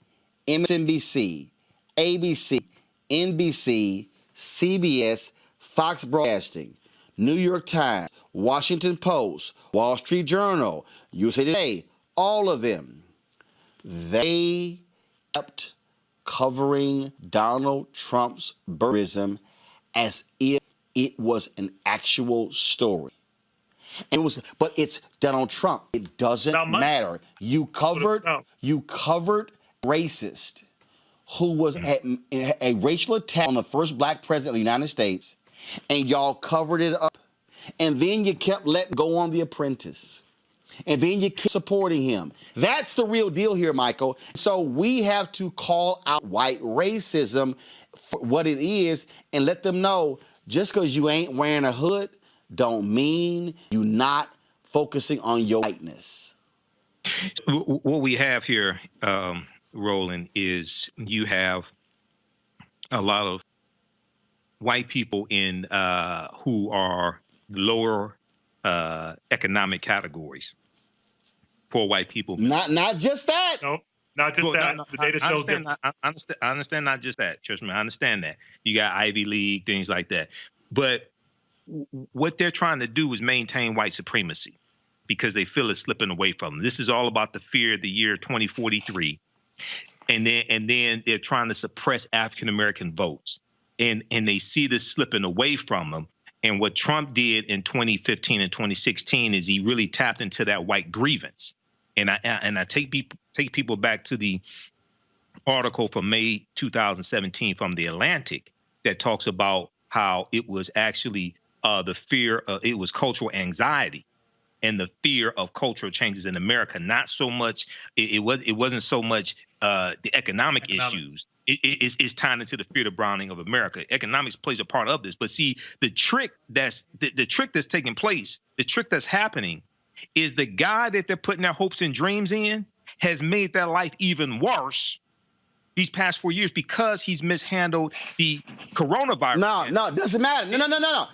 MSNBC, ABC, NBC, CBS, Fox Broadcasting, New York Times, Washington Post, Wall Street Journal, USA Today, all of them, they kept covering Donald Trump's birtherism as if it was an actual story. It was, but it's Donald Trump. It doesn't matter. You covered racist who was a racial attack on the first black president of the United States, and y'all covered it up. And then you kept letting go on The Apprentice. And then you keep supporting him. That's the real deal here, Michael. So we have to call out white racism for what it is and let them know just because you ain't wearing a hood don't mean you're not focusing on your whiteness.
What we have here, Roland, is you have a lot of white people in who are lower economic categories. Poor white people.
Not just that.
Nope. Not just that. The data shows different.
I understand not just that, trust me. I understand that. You got Ivy League, things like that. But what they're trying to do is maintain white supremacy because they feel it's slipping away from them. This is all about the fear of the year 2043. And then they're trying to suppress African-American votes. And they see this slipping away from them. And what Trump did in 2015 and 2016 is he really tapped into that white grievance. And I take people back to the article from May 2017 from The Atlantic that talks about how it was actually the fear of, it was cultural anxiety and the fear of cultural changes in America. Not so much, it wasn't so much the economic issues. It's tied into the fear of browning of America. Economics plays a part of this, but see, the trick that's taking place, the trick that's happening, is the guy that they're putting their hopes and dreams in has made their life even worse these past 4 years because he's mishandled the coronavirus.
No, it doesn't matter. No.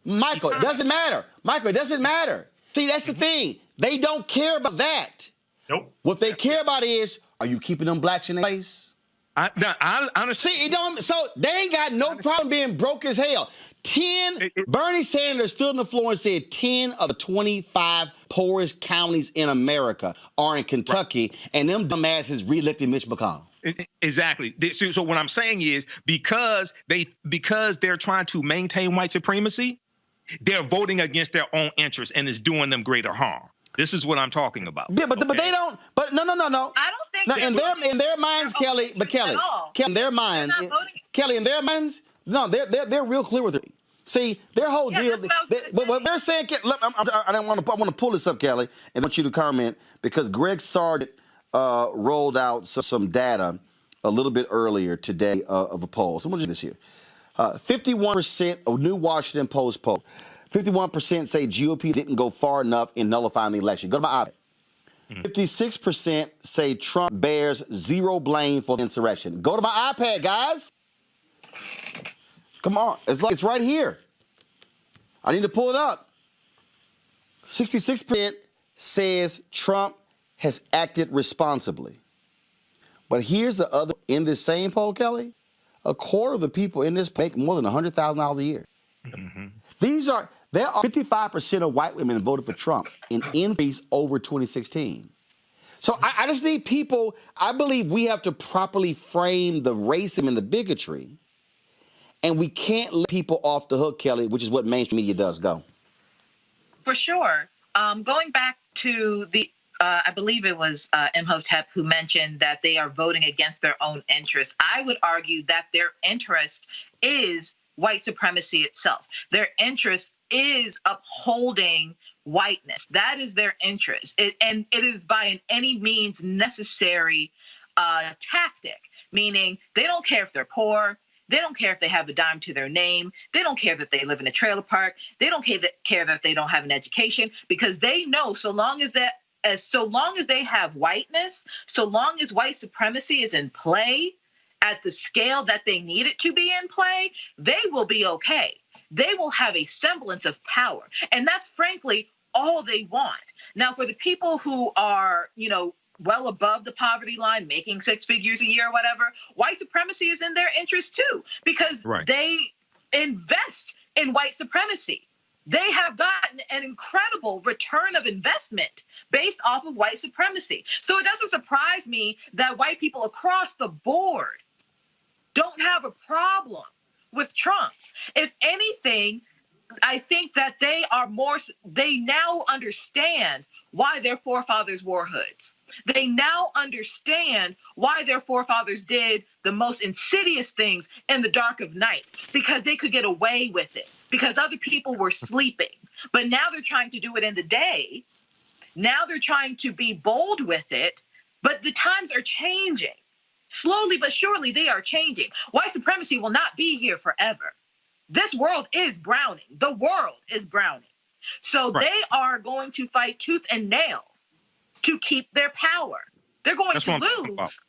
Michael, it doesn't matter. Michael, it doesn't matter. See, that's the thing. They don't care about that.
Nope.
What they care about is, are you keeping them blacks in their place?
I understand.
See, it don't. So they ain't got no problem being broke as hell. Bernie Sanders stood on the floor and said 10 of the 25 poorest counties in America are in Kentucky, and them dumbasses reelected Mitch McConnell.
Exactly. So what I'm saying is because they're trying to maintain white supremacy, they're voting against their own interests and it's doing them greater harm. This is what I'm talking about.
Yeah, but they don't. But no.
I don't think
in their minds, Kelly. But Kelly, in their minds, no, they're real clear with it. See, their whole deal. But what they're saying, I want to pull this up, Kelly, and I want you to comment because Greg Sargent rolled out some data a little bit earlier today of a poll. So I'm going to do this here. 51% of New Washington Post poll. 51% say GOP didn't go far enough in nullifying the election. Go to my iPad. 56% say Trump bears zero blame for the insurrection. Go to my iPad, guys. Come on. It's right here. I need to pull it up. 66% says Trump has acted responsibly. But here's the other, in this same poll, Kelly, a quarter of the people in this make more than $100,000 a year. Mm-hmm. There are 55% of white women voted for Trump, an increase over 2016. So I just need people, I believe we have to properly frame the racism and the bigotry, and we can't let people off the hook, Kelly, which is what mainstream media does. Go.
For sure. Going back to the, I believe it was Imhotep who mentioned that they are voting against their own interests. I would argue that their interest is white supremacy itself. Their interest is upholding whiteness. That is their interest. And it is by any means necessary tactic meaning they don't care if they're poor. They don't care if they have a dime to their name. They don't care that they live in a trailer park. They don't care that they don't have an education, because they know so long as they have whiteness, so long as white supremacy is in play at the scale that they need it to be in play, they will be okay. They will have a semblance of power. And that's frankly all they want. Now, for the people who are, well above the poverty line, making six figures a year or whatever, white supremacy is in their interest too, because they invest in white supremacy. They have gotten an incredible return of investment based off of white supremacy. So it doesn't surprise me that white people across the board don't have a problem with Trump. If anything, I think that they now understand why their forefathers wore hoods. They now understand why their forefathers did the most insidious things in the dark of night, because they could get away with it, because other people were sleeping. But now they're trying to do it in the day. Now they're trying to be bold with it, but the times are changing. Slowly but surely, they are changing. White supremacy will not be here forever. This world is browning. The world is browning. So they are going to fight tooth and nail to keep their power. They're going to lose,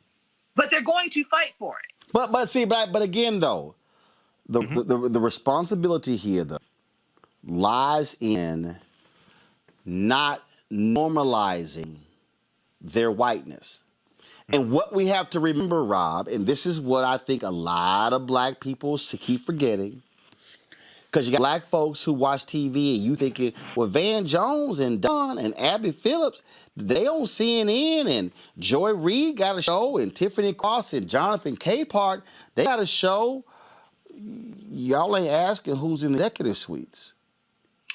but they're going to fight for it.
But again, though, the responsibility here, though, lies in not normalizing their whiteness. And what we have to remember, Rob, and this is what I think a lot of black people keep forgetting, because you got black folks who watch TV and you thinking, well, Van Jones and Don and Abby Phillips, they on CNN, and Joy Reid got a show, and Tiffany Cross and Jonathan Capehart, they got a show. Y'all ain't asking who's in the executive suites.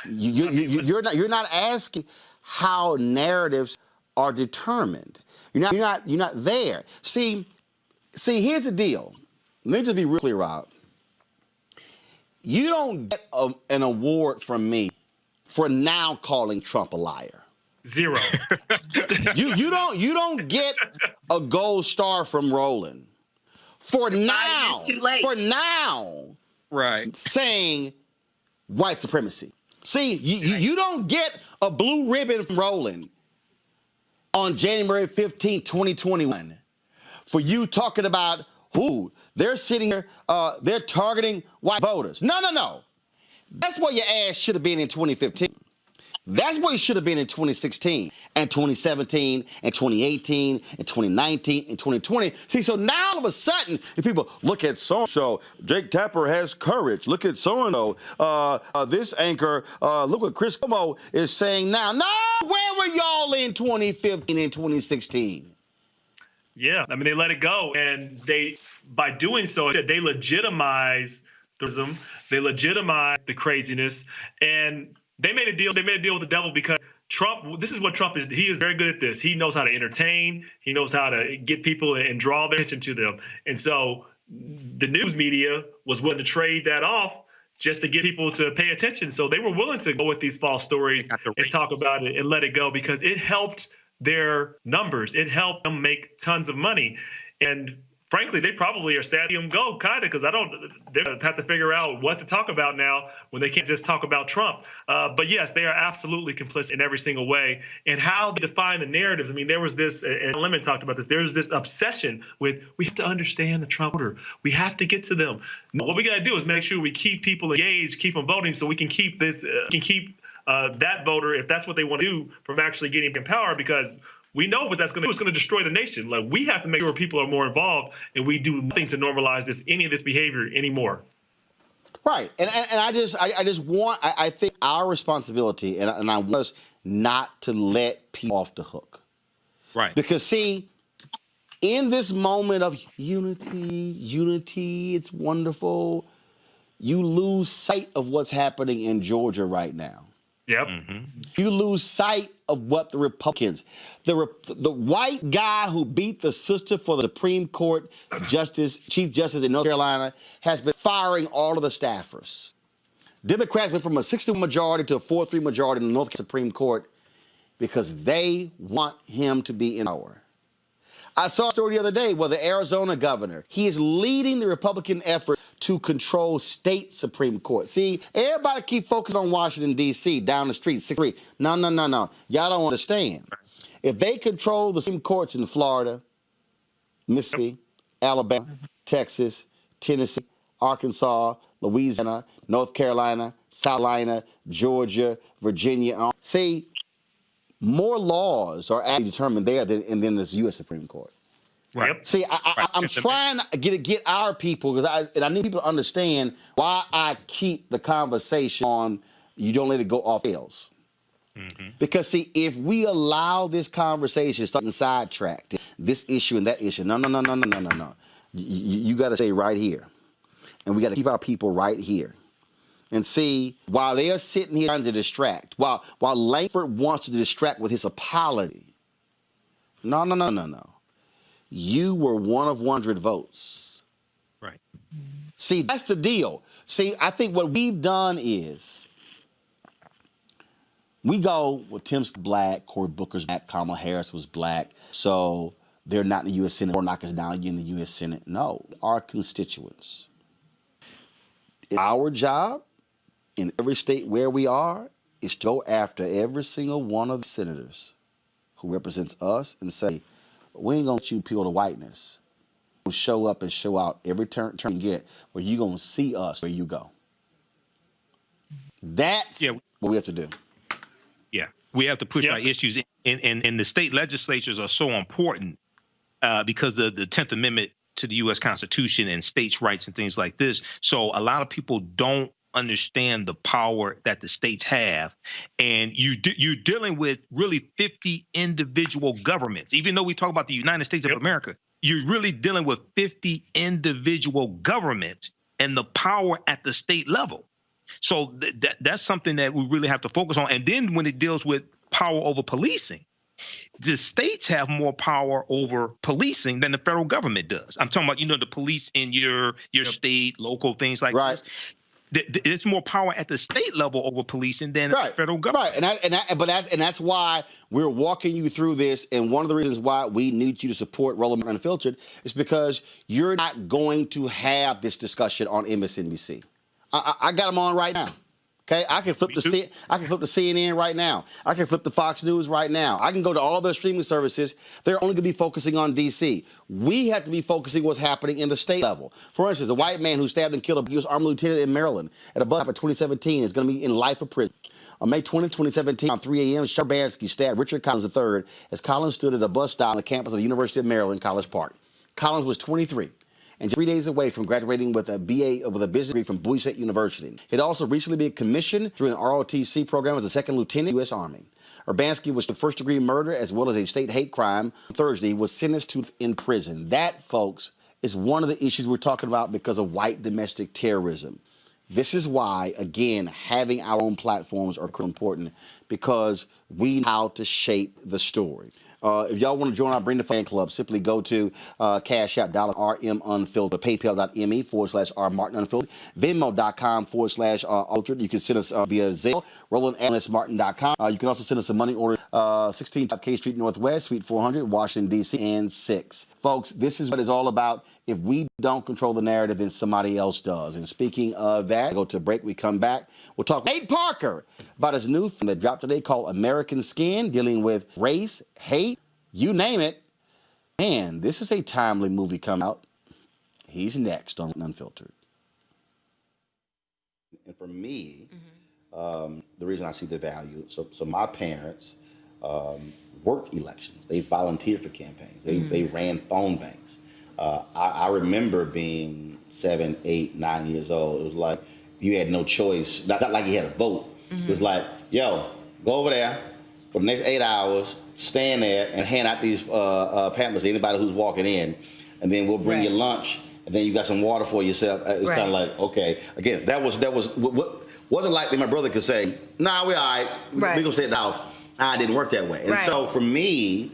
You're not asking how narratives are determined. You're not there. See, here's the deal. Let me just be real clear, Rob. You don't get an award from me for now calling Trump a liar.
Zero.
you don't get a gold star from Roland for now.
Too late.
For now.
Right.
Saying white supremacy. See, you don't get a blue ribbon from Roland on January 15, 2021 for you talking about who they're sitting here, they're targeting white voters. No. That's where your ass should have been in 2015. That's where you should have been in 2016 and 2017 and 2018 and 2019 and 2020. See, so now all of a sudden, if people look at so-and-so, Jake Tapper has courage. Look at so-and-so, this anchor, look what Chris Cuomo is saying now. No, where were y'all in 2015 and 2016?
Yeah, I mean, they let it go, and by doing so, they legitimize they legitimize the craziness, and they made a deal. They made a deal with the devil because Trump. This is what Trump is. He is very good at this. He knows how to entertain. He knows how to get people and draw their attention to them. And so, the news media was willing to trade that off just to get people to pay attention. So they were willing to go with these false stories and talk about it and let it go because it helped their numbers. It helped them make tons of money. And frankly, they probably are sad to see him go, kind of, because they have to figure out what to talk about now when they can't just talk about Trump. But yes, they are absolutely complicit in every single way. And how they define the narratives. I mean, there was this, and Lemon talked about this, there was this obsession with, we have to understand the Trump voter. We have to get to them. What we got to do is make sure we keep people engaged, keep them voting, so we can keep that voter, if that's what they want to do, from actually getting in power, because we know what that's going to do. It's going to destroy the nation. Like, we have to make sure people are more involved, and we do nothing to normalize any of this behavior anymore.
Right, and I think our responsibility, and I want us not to let people off the hook.
Right.
Because see, in this moment of unity, it's wonderful. You lose sight of what's happening in Georgia right now.
Yep.
Mm-hmm. You lose sight of what the Republicans, the white guy who beat the sister for the Supreme Court Chief Justice in North Carolina, has been firing all of the staffers. Democrats went from a 61 majority to a 4-3 majority in the North Supreme Court because they want him to be in power. I saw a story the other day where the Arizona governor, he is leading the Republican effort to control state Supreme Court. See, everybody keep focusing on Washington, D.C., down the street, 6-3. No. Y'all don't understand. If they control the Supreme Courts in Florida, Mississippi, Alabama, Texas, Tennessee, Arkansas, Louisiana, North Carolina, South Carolina, Georgia, Virginia. See, more laws are actually determined there than this U.S. Supreme Court.
Right.
See, I'm trying to get our people, because I need people to understand why I keep the conversation on you don't let it go off rails. Mm-hmm. Because, see, if we allow this conversation to start sidetracked, this issue and that issue, no. You got to stay right here. And we got to keep our people right here. And see, while they are sitting here trying to distract, while Langford wants to distract with his apology, no. You were one of 100 votes.
Right.
See, that's the deal. See, I think what we've done is we go, well, Tim's black, Cory Booker's black, Kamala Harris was black, so they're not in the U.S. Senate or knock us down in the U.S. Senate. No, our constituents. Our job in every state where we are is to go after every single one of the senators who represents us and say, we ain't gonna let you peel the whiteness. We'll show up and show out every turn you get where you gonna see us where you go. That's what we have to do.
Yeah, we have to push our issues, and the state legislatures are so important because of the 10th Amendment to the U.S. Constitution and states' rights and things like this. So a lot of people don't understand the power that the states have, and you're dealing with really 50 individual governments. Even though we talk about the United States of America, you're really dealing with 50 individual governments and the power at the state level. So that's something that we really have to focus on. And then when it deals with power over policing, the states have more power over policing than the federal government does. I'm talking about, the police in your state, local, things like this. There's more power at the state level over policing than the federal government.
Right, and that's why we're walking you through this. And one of the reasons why we need you to support Roland Unfiltered is because you're not going to have this discussion on MSNBC. I got them on right now. Okay, I can flip to CNN right now. I can flip to Fox News right now. I can go to all their streaming services. They're only going to be focusing on D.C. We have to be focusing what's happening in the state level. For instance, a white man who stabbed and killed a U.S. Army lieutenant in Maryland at a bus stop in 2017 is going to be in life of prison. On May 20, 2017, around 3 a.m., Sherbansky stabbed Richard Collins III as Collins stood at a bus stop on the campus of the University of Maryland, College Park. Collins was 23. And 3 days away from graduating with a BA with a business degree from Bowie State University. He'd also recently been commissioned through an ROTC program as a second lieutenant in the U.S. Army. Urbanski was the first-degree murder as well as a state hate crime. Thursday, he was sentenced to in prison. That, folks, is one of the issues we're talking about because of white domestic terrorism. This is why, again, having our own platforms are important, because we know how to shape the story. If y'all want to join our Bring the Fan Club, simply go to Cash App, $RM Unfiltered, PayPal.me/R Martin Unfiltered, Venmo.com/Altered. You can send us via Zelle, Roland@Martin.com. You can also send us a money order, 16 K Street Northwest, Suite 400, Washington, D.C., and 6. Folks, this is what it's all about. If we don't control the narrative, then somebody else does. And speaking of that, go to a break. We come back. We'll talk to Nate Parker about his new film that dropped today called American Skin, dealing with race, hate, you name it. And this is a timely movie coming out. He's next on Unfiltered. And for me, the reason I see the value, so my parents worked elections. They volunteered for campaigns. They ran phone banks. I remember being 7, 8, 9 years old. It was like you had no choice. Not like you had a vote. It was like, yo, go over there for the next 8 hours, stand there and hand out these pamphlets to anybody who's walking in, and then we'll bring you lunch, and then you got some water for yourself. It's kind of like, okay. Again, that wasn't like my brother could say, nah, we're all right. We gonna stay at the house. It didn't work that way. And so for me,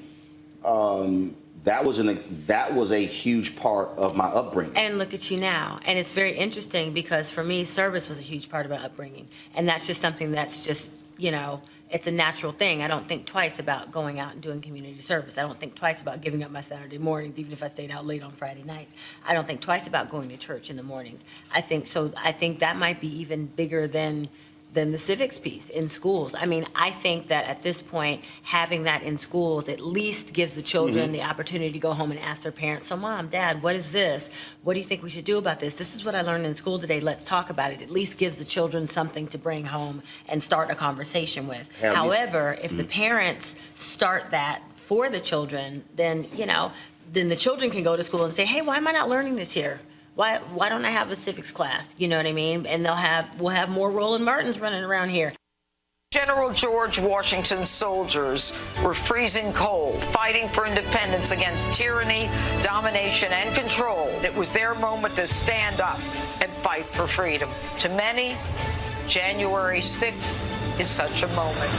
that was a huge part of my upbringing.
And look at you now. And it's very interesting because for me, service was a huge part of my upbringing. And that's just something that's just, It's a natural thing. I don't think twice about going out and doing community service. I don't think twice about giving up my Saturday mornings, even if I stayed out late on Friday nights. I don't think twice about going to church in the mornings. I think that might be even bigger than the civics piece in schools. I mean, I think that at this point, having that in schools at least gives the children the opportunity to go home and ask their parents, so Mom, Dad, what is this? What do you think we should do about this? This is what I learned in school today. Let's talk about it. At least gives the children something to bring home and start a conversation with. However, if the parents start that for the children, then, then the children can go to school and say, hey, why am I not learning this here? Why don't I have a civics class? You know what I mean? And we'll have more Roland Martins running around here.
General George Washington's soldiers were freezing cold, fighting for independence against tyranny, domination, and control. It was their moment to stand up and fight for freedom. To many, January 6th is such a moment.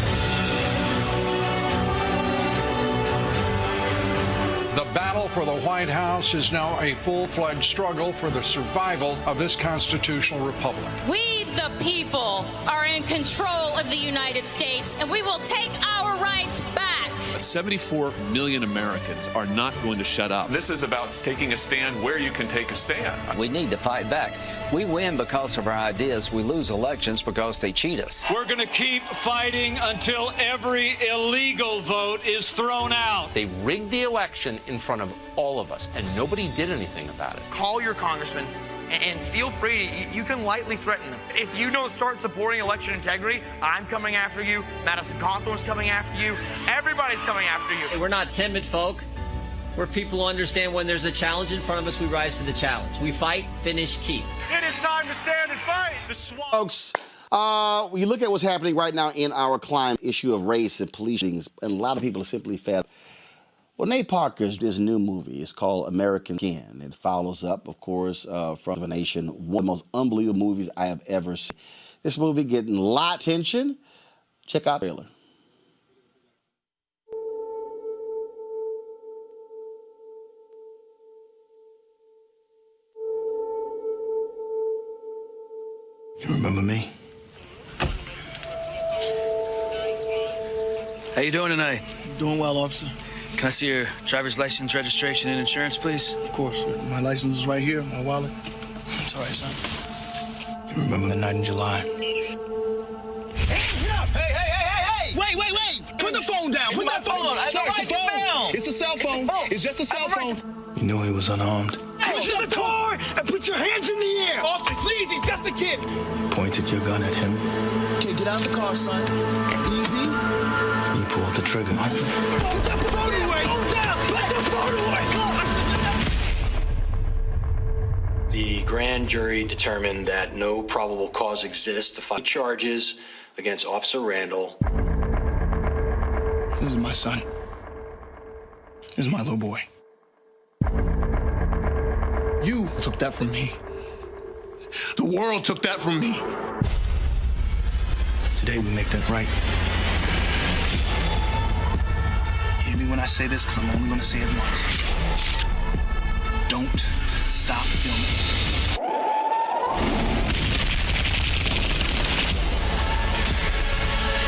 The battle for the White House is now a full-fledged struggle for the survival of this constitutional republic.
We, the people, are in control of the United States, and we will take our rights back.
74 million Americans are not going to shut up. This is about taking a stand where you can take a stand.
We need to fight back. We win because of our ideas. We lose elections because they cheat us.
We're going to keep fighting until every illegal vote is thrown out.
They rigged the election in front of all of us, and nobody did anything about it.
Call your congressman and feel free you can lightly threaten them. If you don't start supporting election integrity, I'm coming after you, Madison Cawthorn's coming after you, everybody's coming after you.
Hey, we're not timid folk. We're people who understand when there's a challenge in front of us, we rise to the challenge. We fight, finish, keep.
It is time to stand and fight.
Folks, you look at what's happening right now in our climate issue of race and policing, and a lot of people are simply fed. Well, Nate Parker's this new movie is called American Skin. It follows up, of course, from the Nation, one of the most unbelievable movies I have ever seen. This movie getting a lot of attention. Check out the trailer.
You remember me?
How you doing tonight?
Doing well, officer.
Can I see your driver's license, registration, and insurance, please?
Of course. My license is right here, my wallet. It's all right, son. You remember the night in July?
Hands up! Hey! Wait! Put the phone down! Put that phone down! Sorry, it's a phone! It's a cell phone! It's just a cell phone!
You knew he was unarmed.
Get to the car and put your hands in the air! Officer, please, he's just a kid!
You pointed your gun at him.
Okay, get out of the car, son. Easy.
You pulled the trigger.
Put the phone away! Put the phone away!
The grand jury determined that no probable cause exists to file charges against Officer Randall.
This is my son. This is my little boy. You took that from me. The world took that from me. Today we make that right. Hear me when I say this, because I'm only going to say it once. Don't stop filming.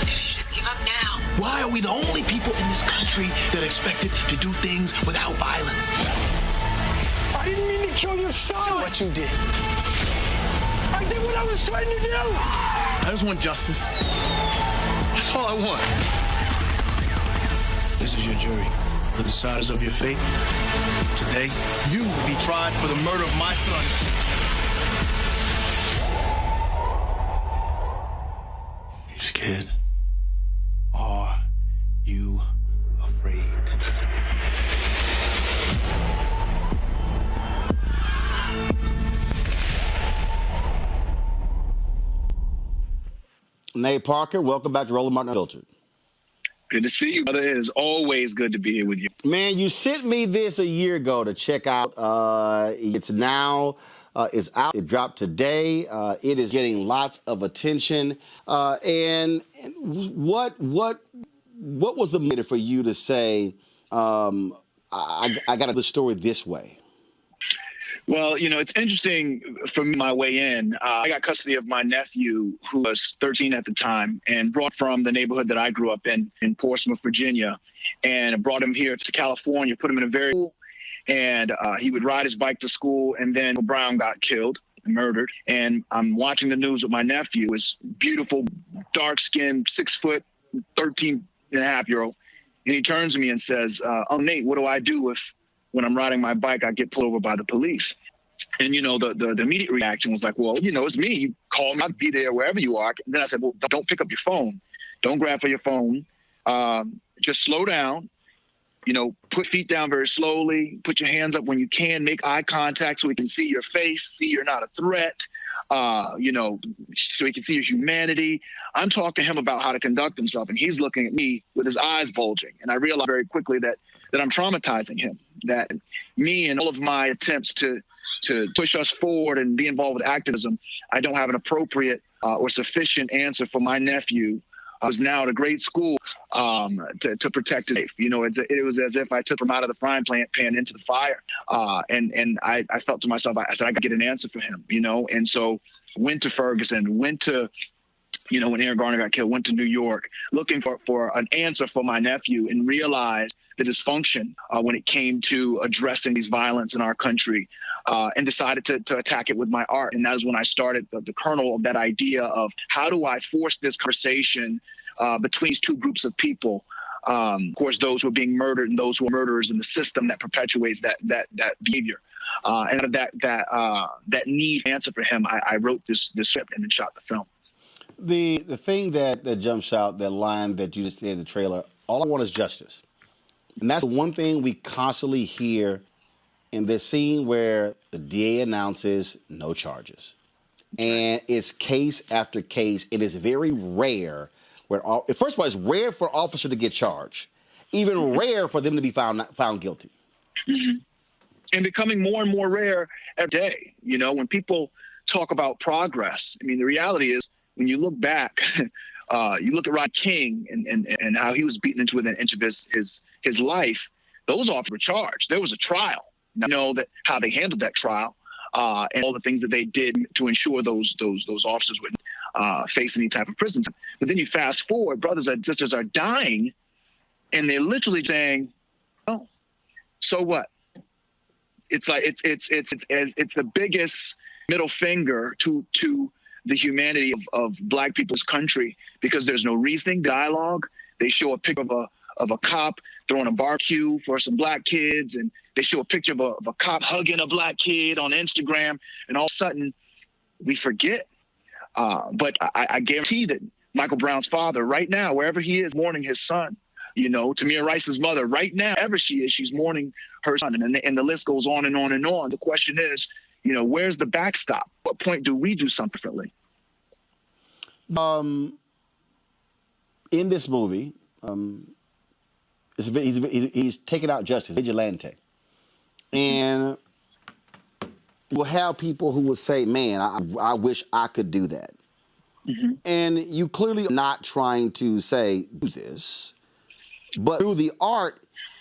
You should just give up now. Why are we the only people in this country that are expected to do things without violence? I didn't mean to kill your son. What you did. I did what I was trying to do.
I just want justice. That's all I want. This is your jury. The deciders of your fate. Today, you will be tried for the murder of my son. You scared? Are you afraid?
Nate Parker, welcome back to Roland Martin Unfiltered.
Good to see you, brother. It is always good to be here with you.
Man, you sent me this a year ago to check out. It's now, it's out. It dropped today. It is getting lots of attention. And what was the motive for you to say, I got the story this way?
Well, it's interesting for me, my way in. I got custody of my nephew, who was 13 at the time, and brought from the neighborhood that I grew up in Portsmouth, Virginia, and brought him here to California, put him in a very school, and he would ride his bike to school, and then Brown got killed, murdered, and I'm watching the news with my nephew, this beautiful, dark-skinned, 6 foot, 13-and-a-half-year-old, and he turns to me and says, "Oh, Nate, what do I do if when I'm riding my bike, I get pulled over by the police?" And, the immediate reaction was like, well, it's me. You call me, I'll be there wherever you are. And then I said, well, don't pick up your phone. Don't grab for your phone. Just slow down, put feet down very slowly, put your hands up when you can, make eye contact so we can see your face, see you're not a threat, so he can see your humanity. I'm talking to him about how to conduct himself, and he's looking at me with his eyes bulging. And I realized very quickly that I'm traumatizing him, that me and all of my attempts to push us forward and be involved with activism, I don't have an appropriate or sufficient answer for my nephew, who's now at a great school, to protect his life. It was as if I took him out of the frying pan into the fire. And I thought to myself, I said, I got to get an answer for him, and so went to Ferguson, went to, when Aaron Garner got killed, went to New York looking for an answer for my nephew, and realized the dysfunction when it came to addressing these violence in our country, and decided to attack it with my art. And that is when I started the kernel of that idea of how do I force this conversation between these two groups of people. Of course, those who are being murdered and those who are murderers in the system that perpetuates that behavior. And out of that need for answer for him, I wrote this script and then shot the film.
The thing that jumps out, that line that you just said in the trailer, all I want is justice. And that's the one thing we constantly hear in this scene where the DA announces no charges. And it's case after case. It is very rare where, first of all, it's rare for an officer to get charged. Even rare for them to be found guilty.
Mm-hmm. And becoming more and more rare every day. When people talk about progress, the reality is when you look back, you look at Rodney King and how he was beaten into within an inch of his life. Those officers were charged. There was a trial. That how they handled that trial and all the things that they did to ensure those officers wouldn't face any type of prison time. But then you fast forward, brothers and sisters are dying, and they're literally saying, "Oh, so what?" It's like it's the biggest middle finger to the humanity of Black people's country, because there's no reasoning, dialogue. They show a picture of a cop throwing a barbecue for some Black kids, and they show a picture of a cop hugging a Black kid on Instagram, and all of a sudden we forget. But I guarantee that Michael Brown's father right now, wherever he is, mourning his son. Tamir Rice's mother right now, wherever she is, she's mourning her son, and the list goes on and on and on. The question is, where's the backstop? What point do we do something differently?
In this movie, he's taking out justice, vigilante. And we'll have people who will say, man, I wish I could do that. Mm-hmm. And you clearly are not trying to say, do this. But through the art,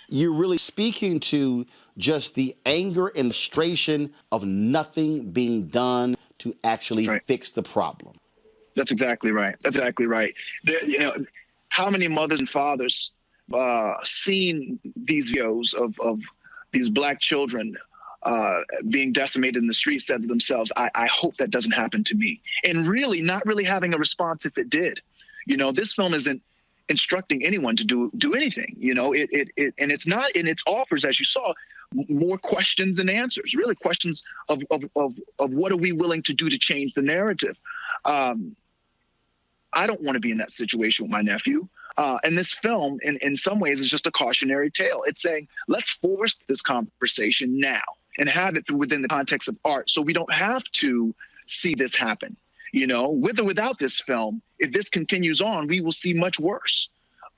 you're really speaking to just the anger and frustration of nothing being done to actually fix the problem.
That's exactly right. That's exactly right. How many mothers and fathers seen these videos of these Black children being decimated in the streets, said to themselves, I hope that doesn't happen to me. And really not really having a response if it did. This film isn't instructing anyone to do anything. And it's not, and it offers, as you saw, more questions than answers, really questions of what are we willing to do to change the narrative. I don't want to be in that situation with my nephew. And this film, in some ways, is just a cautionary tale. It's saying, let's force this conversation now and have it within the context of art, so we don't have to see this happen. With or without this film, if this continues on, we will see much worse,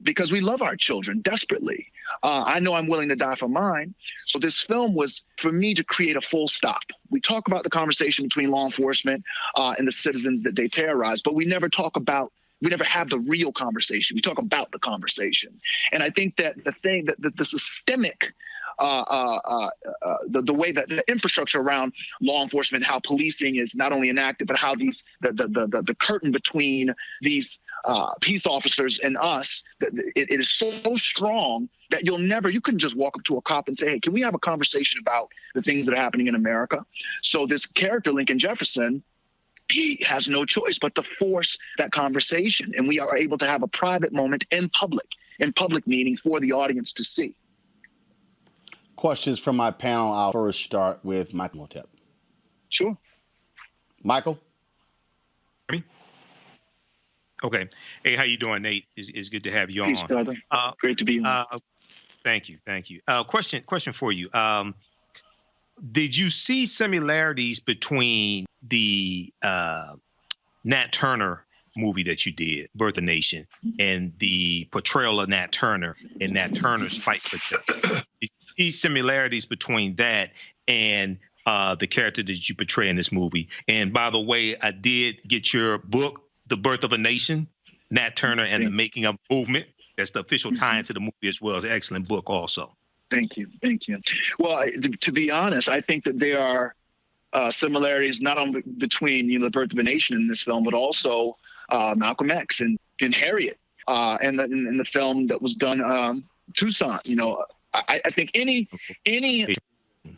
because we love our children desperately. I know I'm willing to die for mine. So this film was for me to create a full stop. We talk about the conversation between law enforcement and the citizens that they terrorize, but we never have the real conversation. We talk about the conversation. And I think that the systemic the way that the infrastructure around law enforcement, how policing is not only enacted, but how the curtain between these peace officers and us, it is so strong that you couldn't just walk up to a cop and say, hey, can we have a conversation about the things that are happening in America? So this character, Lincoln Jefferson, he has no choice but to force that conversation. And we are able to have a private moment in public meeting for the audience to see.
Questions from my panel. I'll first start with Michael Motep.
Sure.
Michael?
Okay. Hey, how you doing, Nate? It's good to have you
Peace,
on.
brother. Great to be on.
Thank you. Question for you. Did you see similarities between the Nat Turner movie that you did, Birth of a Nation, and the portrayal of Nat Turner and Nat Turner's fight for justice? Did you see similarities between that and the character that you portray in this movie? And by the way, I did get your book, The Birth of a Nation, Nat Turner and the Making of Movement. That's the official tie into the movie as well. It's an excellent book also.
Thank you. Well, to be honest, I think that there are similarities not only between The Birth of a Nation in this film, but also Malcolm X and Harriet and the film that was done Tucson. I think any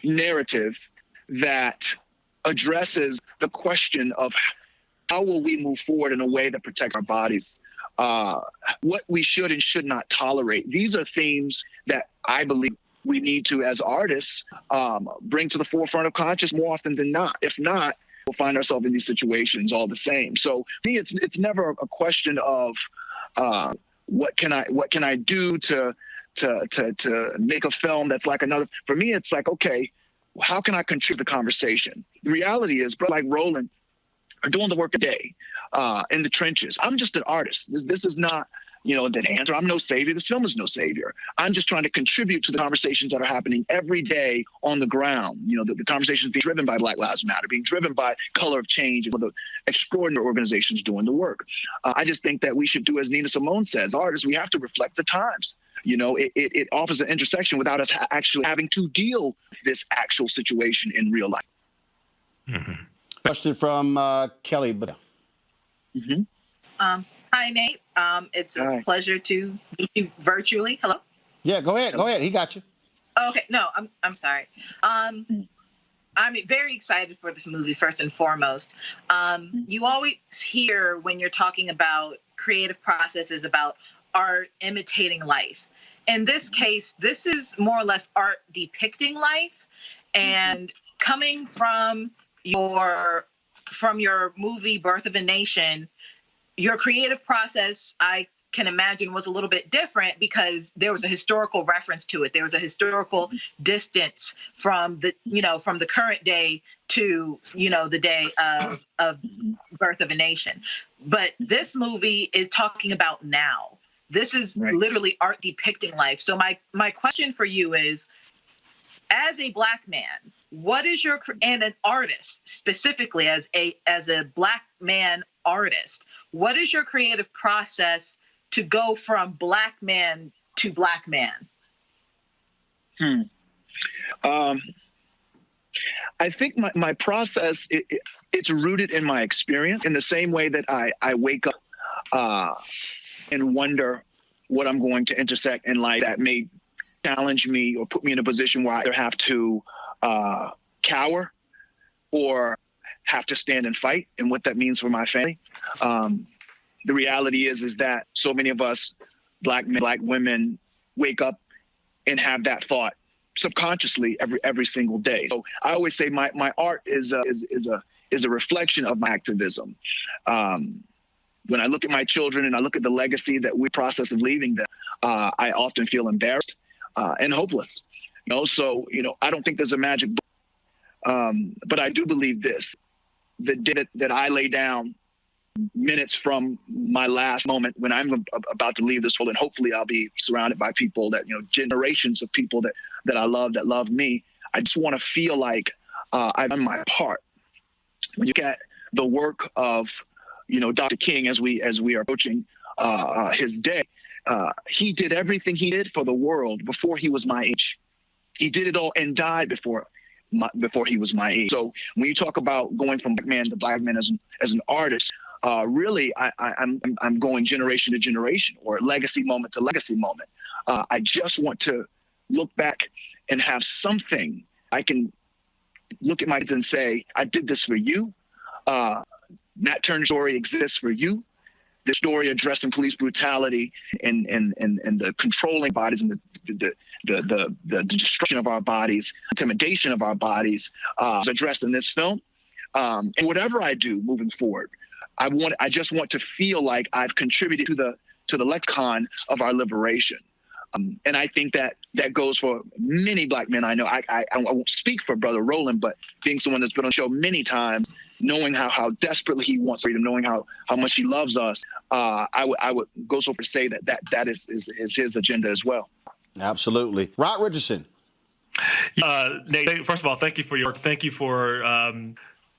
narrative that addresses the question of how will we move forward in a way that protects our bodies, what we should and should not tolerate. These are themes that I believe we need to, as artists, bring to the forefront of consciousness more often than not. If not, we'll find ourselves in these situations all the same. So for me, it's never a question of what can I do to make a film that's like another. For me, it's like, okay, how can I contribute to the conversation? The reality is, like Roland, are doing the work a day in the trenches. I'm just an artist. This is not, the answer. I'm no savior. This film is no savior. I'm just trying to contribute to the conversations that are happening every day on the ground. The conversations being driven by Black Lives Matter, being driven by Color of Change, and the extraordinary organizations doing the work. I just think that we should do, as Nina Simone says, artists, we have to reflect the times. It offers an intersection without us actually having to deal with this actual situation in real life.
Mm-hmm. Question from Kelly.
Mm-hmm.
Hi, Nate. It's a pleasure to meet you virtually. Hello?
Yeah, go ahead. He got you.
Okay. No, I'm sorry. I'm very excited for this movie, first and foremost. You always hear when you're talking about creative processes about art imitating life. In this case, this is more or less art depicting life. And coming from your movie Birth of a Nation, your creative process, I can imagine, was a little bit different because there was a historical reference to it. There was a historical distance from the current day to, the day of Birth of a Nation. But this movie is talking about now. This is literally art depicting life. So my question for you is, as a Black man, what is and an artist specifically, as a Black man artist, what is your creative process to go from Black man to Black man?
I think my process, it's rooted in my experience, in the same way that I wake up and wonder what I'm going to intersect in life that may challenge me or put me in a position where I either have to cower or have to stand and fight, and what that means for my family. The reality is that so many of us, Black men, Black women, wake up and have that thought subconsciously every single day. So I always say my art is a reflection of my activism. When I look at my children and I look at the legacy that we process of leaving them, I often feel embarrassed and hopeless. So I don't think there's a magic book, but I do believe this: the day that I lay down, minutes from my last moment when I'm about to leave this world, and hopefully I'll be surrounded by people that, generations of people that I love, that love me. I just want to feel like I've done my part. When you look at the work of, Dr. King, as we are approaching his day, he did everything he did for the world before he was my age. He did it all and died before he was my age. So when you talk about going from black man to black man as an artist, really, I'm going generation to generation, or legacy moment to legacy moment. I just want to look back and have something I can look at my kids and say, I did this for you. Nat Turner's story exists for you. The story addressing police brutality and the controlling bodies and the destruction of our bodies, intimidation of our bodies is addressed in this film. And whatever I do moving forward, I just want to feel like I've contributed to the lexicon of our liberation. And I think that goes for many black men I know. I won't speak for Brother Roland, but being someone that's been on the show many times, knowing how desperately he wants freedom, knowing how much he loves us, I would go so far to say that is his agenda as well.
Absolutely. Rod Richardson.
Nate, first of all, thank you for your work. Thank you for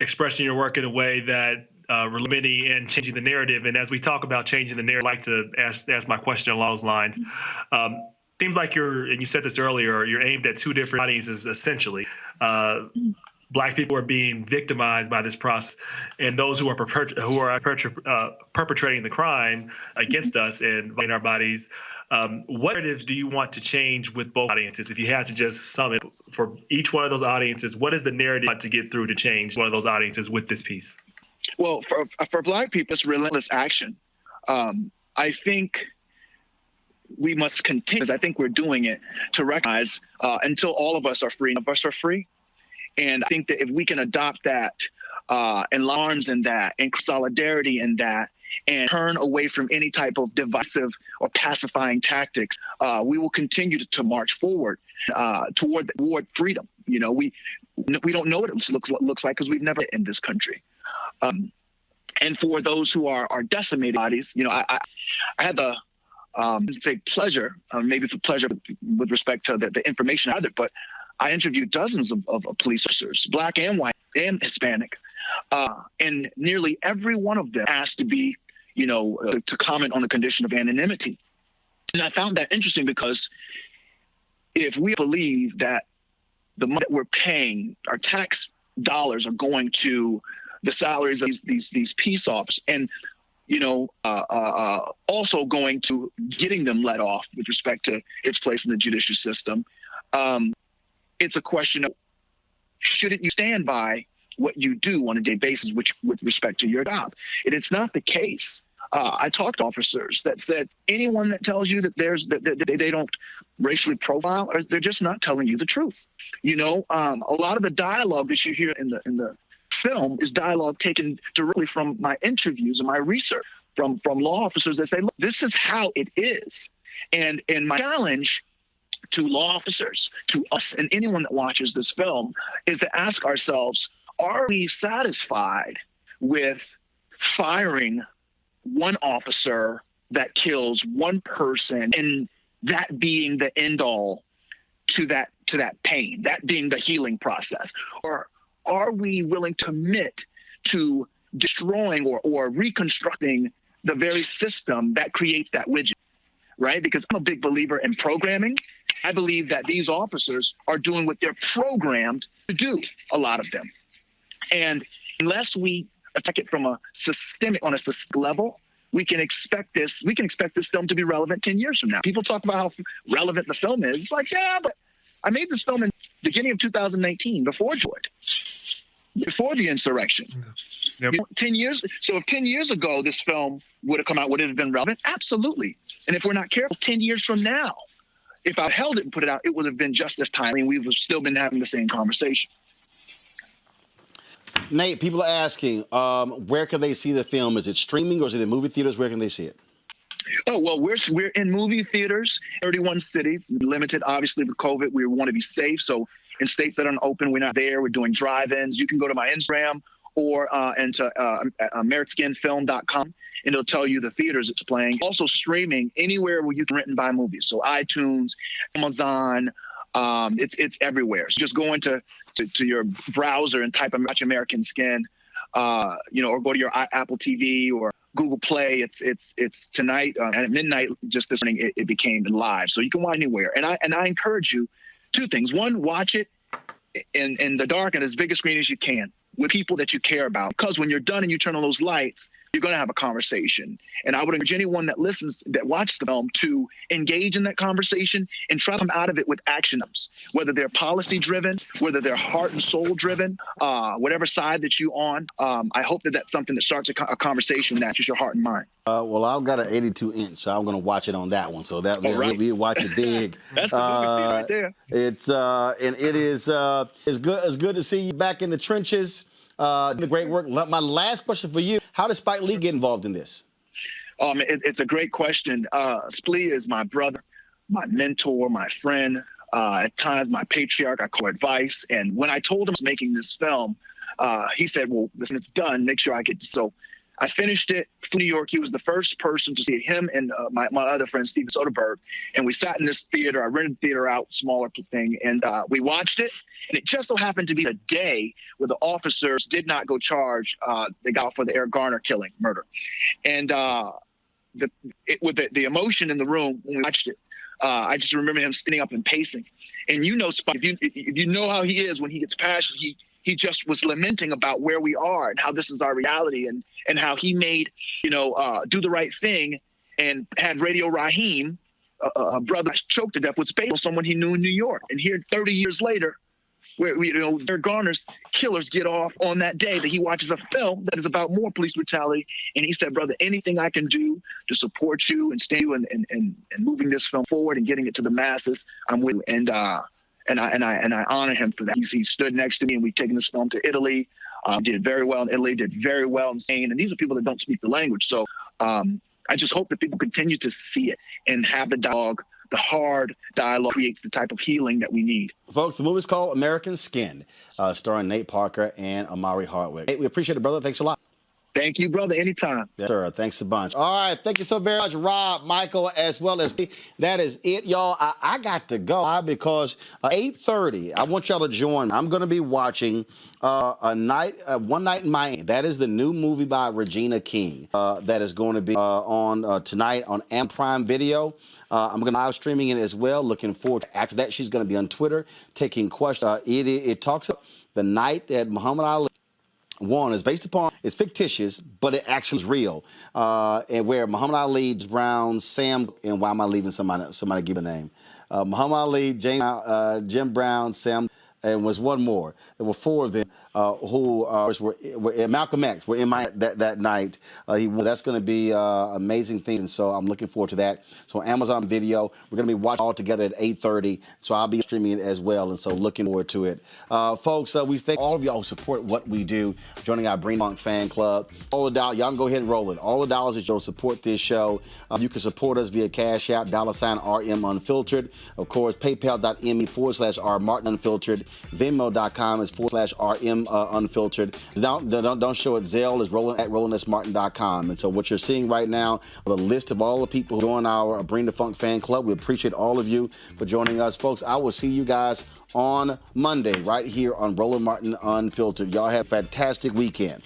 expressing your work in a way that limiting and changing the narrative. And as we talk about changing the narrative, I'd like to ask my question along those lines. Seems like and you said this earlier, you're aimed at two different audiences, essentially. Black people are being victimized by this process, and those who are perpetrating the crime against us and violating our bodies. What narratives do you want to change with both audiences? If you had to just sum it for each one of those audiences, what is the narrative you want to get through to change one of those audiences with this piece?
Well, for black people, it's relentless action. I think we must continue, as I think we're doing it, to recognize until all of us are free, none of us are free. And I think that if we can adopt that and arms in that and solidarity in that and turn away from any type of divisive or pacifying tactics, we will continue to march forward toward freedom. You know, we don't know what it looks like because we've never been in this country. And for those who are decimated bodies, you know, I had the pleasure, maybe for pleasure with respect to the information either, but I interviewed dozens of police officers, black and white and Hispanic, and nearly every one of them asked to be, to comment on the condition of anonymity. And I found that interesting because if we believe that the money that we're paying, our tax dollars are going to the salaries of these peace officers, and also going to getting them let off with respect to its place in the judicial system. It's a question of, shouldn't you stand by what you do on a daily basis with respect to your job? And it's not the case. I talked to officers that said anyone that tells you that they don't racially profile, or they're just not telling you the truth. A lot of the dialogue that you hear in the film is dialogue taken directly from my interviews and my research from law officers that say, look, this is how it is. And my challenge to law officers, to us, and anyone that watches this film is to ask ourselves, are we satisfied with firing one officer that kills one person and that being the end all to that pain, that being the healing process? Or are we willing to commit to destroying or reconstructing the very system that creates that widget, right? Because I'm a big believer in programming. I believe that these officers are doing what they're programmed to do, a lot of them. And unless we attack it from on a systemic level, we can expect this film to be relevant 10 years from now. People talk about how relevant the film is. It's like, yeah, but I made this film in the beginning of 2019, before George, before the insurrection. Yep. 10 years. So if 10 years ago this film would have come out, would it have been relevant? Absolutely. And if we're not careful, 10 years from now, if I held it and put it out, it would have been just as timely. We would have still been having the same conversation.
Nate, people are asking, where can they see the film? Is it streaming or is it in movie theaters? Where can they see it?
Oh, well, we're in movie theaters, 31 cities, limited, obviously, with COVID. We want to be safe. So in states that aren't open, we're not there. We're doing drive-ins. You can go to my Instagram or into americskinfilm.com, and it'll tell you the theaters it's playing. Also streaming anywhere where you can rent and buy movies. So iTunes, Amazon, it's everywhere. So just go into your browser and type Watch American Skin, or go to your Apple TV or Google Play. It's tonight and at midnight. Just this morning, it became live, so you can watch anywhere. And I encourage you two things. One, watch it in the dark and as big a screen as you can with people that you care about. Because when you're done and you turn on those lights, you're going to have a conversation. And I would encourage anyone that listens, that watches the film, to engage in that conversation and try to come out of it with actions, whether they're policy driven, whether they're heart and soul driven, whatever side that you're on. I hope that that's something that starts a conversation that matches your heart and mind.
Well, I've got an 82-inch, so I'm going to watch it on that one. So that we watch it big.
That's the movie right there.
It's and it is it's good to see you back in the trenches. The great work. My last question for you: how does Spike Lee get involved in this?
It's a great question. Splee is my brother, my mentor, my friend. At times, my patriarch. I call advice. And when I told him I was making this film, he said, "Well, listen, it's done. Make sure I get." So I finished it from New York. He was the first person to see it, him and my other friend, Steven Soderbergh. And we sat in this theater. I rented the theater out, smaller thing. And we watched it. And it just so happened to be the day where the officers did not go charge the guy for the Eric Garner murder. And with the emotion in the room when we watched it, I just remember him standing up and pacing. And you know, Spike, if you know how he is when he gets passionate, he just was lamenting about where we are and how this is our reality, and how he made, do the right thing and had Radio Raheem, a brother choked to death, was based on someone he knew in New York. And here 30 years later, where Eric Garner's killers get off on that day that he watches a film that is about more police brutality. And he said, brother, anything I can do to support you and stand you and moving this film forward and getting it to the masses, I'm with you. And I honor him for that. He stood next to me, and we've taken this film to Italy. Did very well in Italy, did very well in Spain. And these are people that don't speak the language. So I just hope that people continue to see it and have the dialogue. The hard dialogue creates the type of healing that we need.
Folks, the movie's called American Skin, starring Nate Parker and Amari Hardwick. Hey, we appreciate it, brother. Thanks a lot.
Thank you, brother. Anytime.
Yes, sir. Thanks a bunch. All right. Thank you so very much, Rob, Michael, as well as me. That is it, y'all. I got to go because 8:30, I want y'all to join me. I'm going to be watching One Night in Miami. That is the new movie by Regina King that is going to be on tonight on Amazon Prime Video. I'm going to live streaming it as well. Looking forward to after that. She's going to be on Twitter taking questions. It talks about the night that Muhammad Ali won. Is based upon, it's fictitious, but it actually is real. And where Muhammad Ali, Brown, Sam, and why am I leaving somebody give a name? Muhammad Ali, Jim Brown, Sam, and was one more. There were four of them who were Malcolm X were in that night. That's going to be an amazing thing, and so I'm looking forward to that. So Amazon Video, we're going to be watching all together at 8:30. So I'll be streaming it as well, and so looking forward to it, folks. We thank all of y'all who support what we do, joining our Bring Funk fan club. All the dollars, y'all can go ahead and roll it. All the dollars that you'll support this show, you can support us via Cash App, $RM Unfiltered. Of course, PayPal.me/R Martin Unfiltered. Venmo.com is /RM Unfiltered. Don't show it. Zelle is Roland at RolandSMartin.com. And so what you're seeing right now, the list of all the people who join our Bring the Funk fan club. We appreciate all of you for joining us, folks. I will see you guys on Monday right here on Roland Martin Unfiltered. Y'all have a fantastic weekend.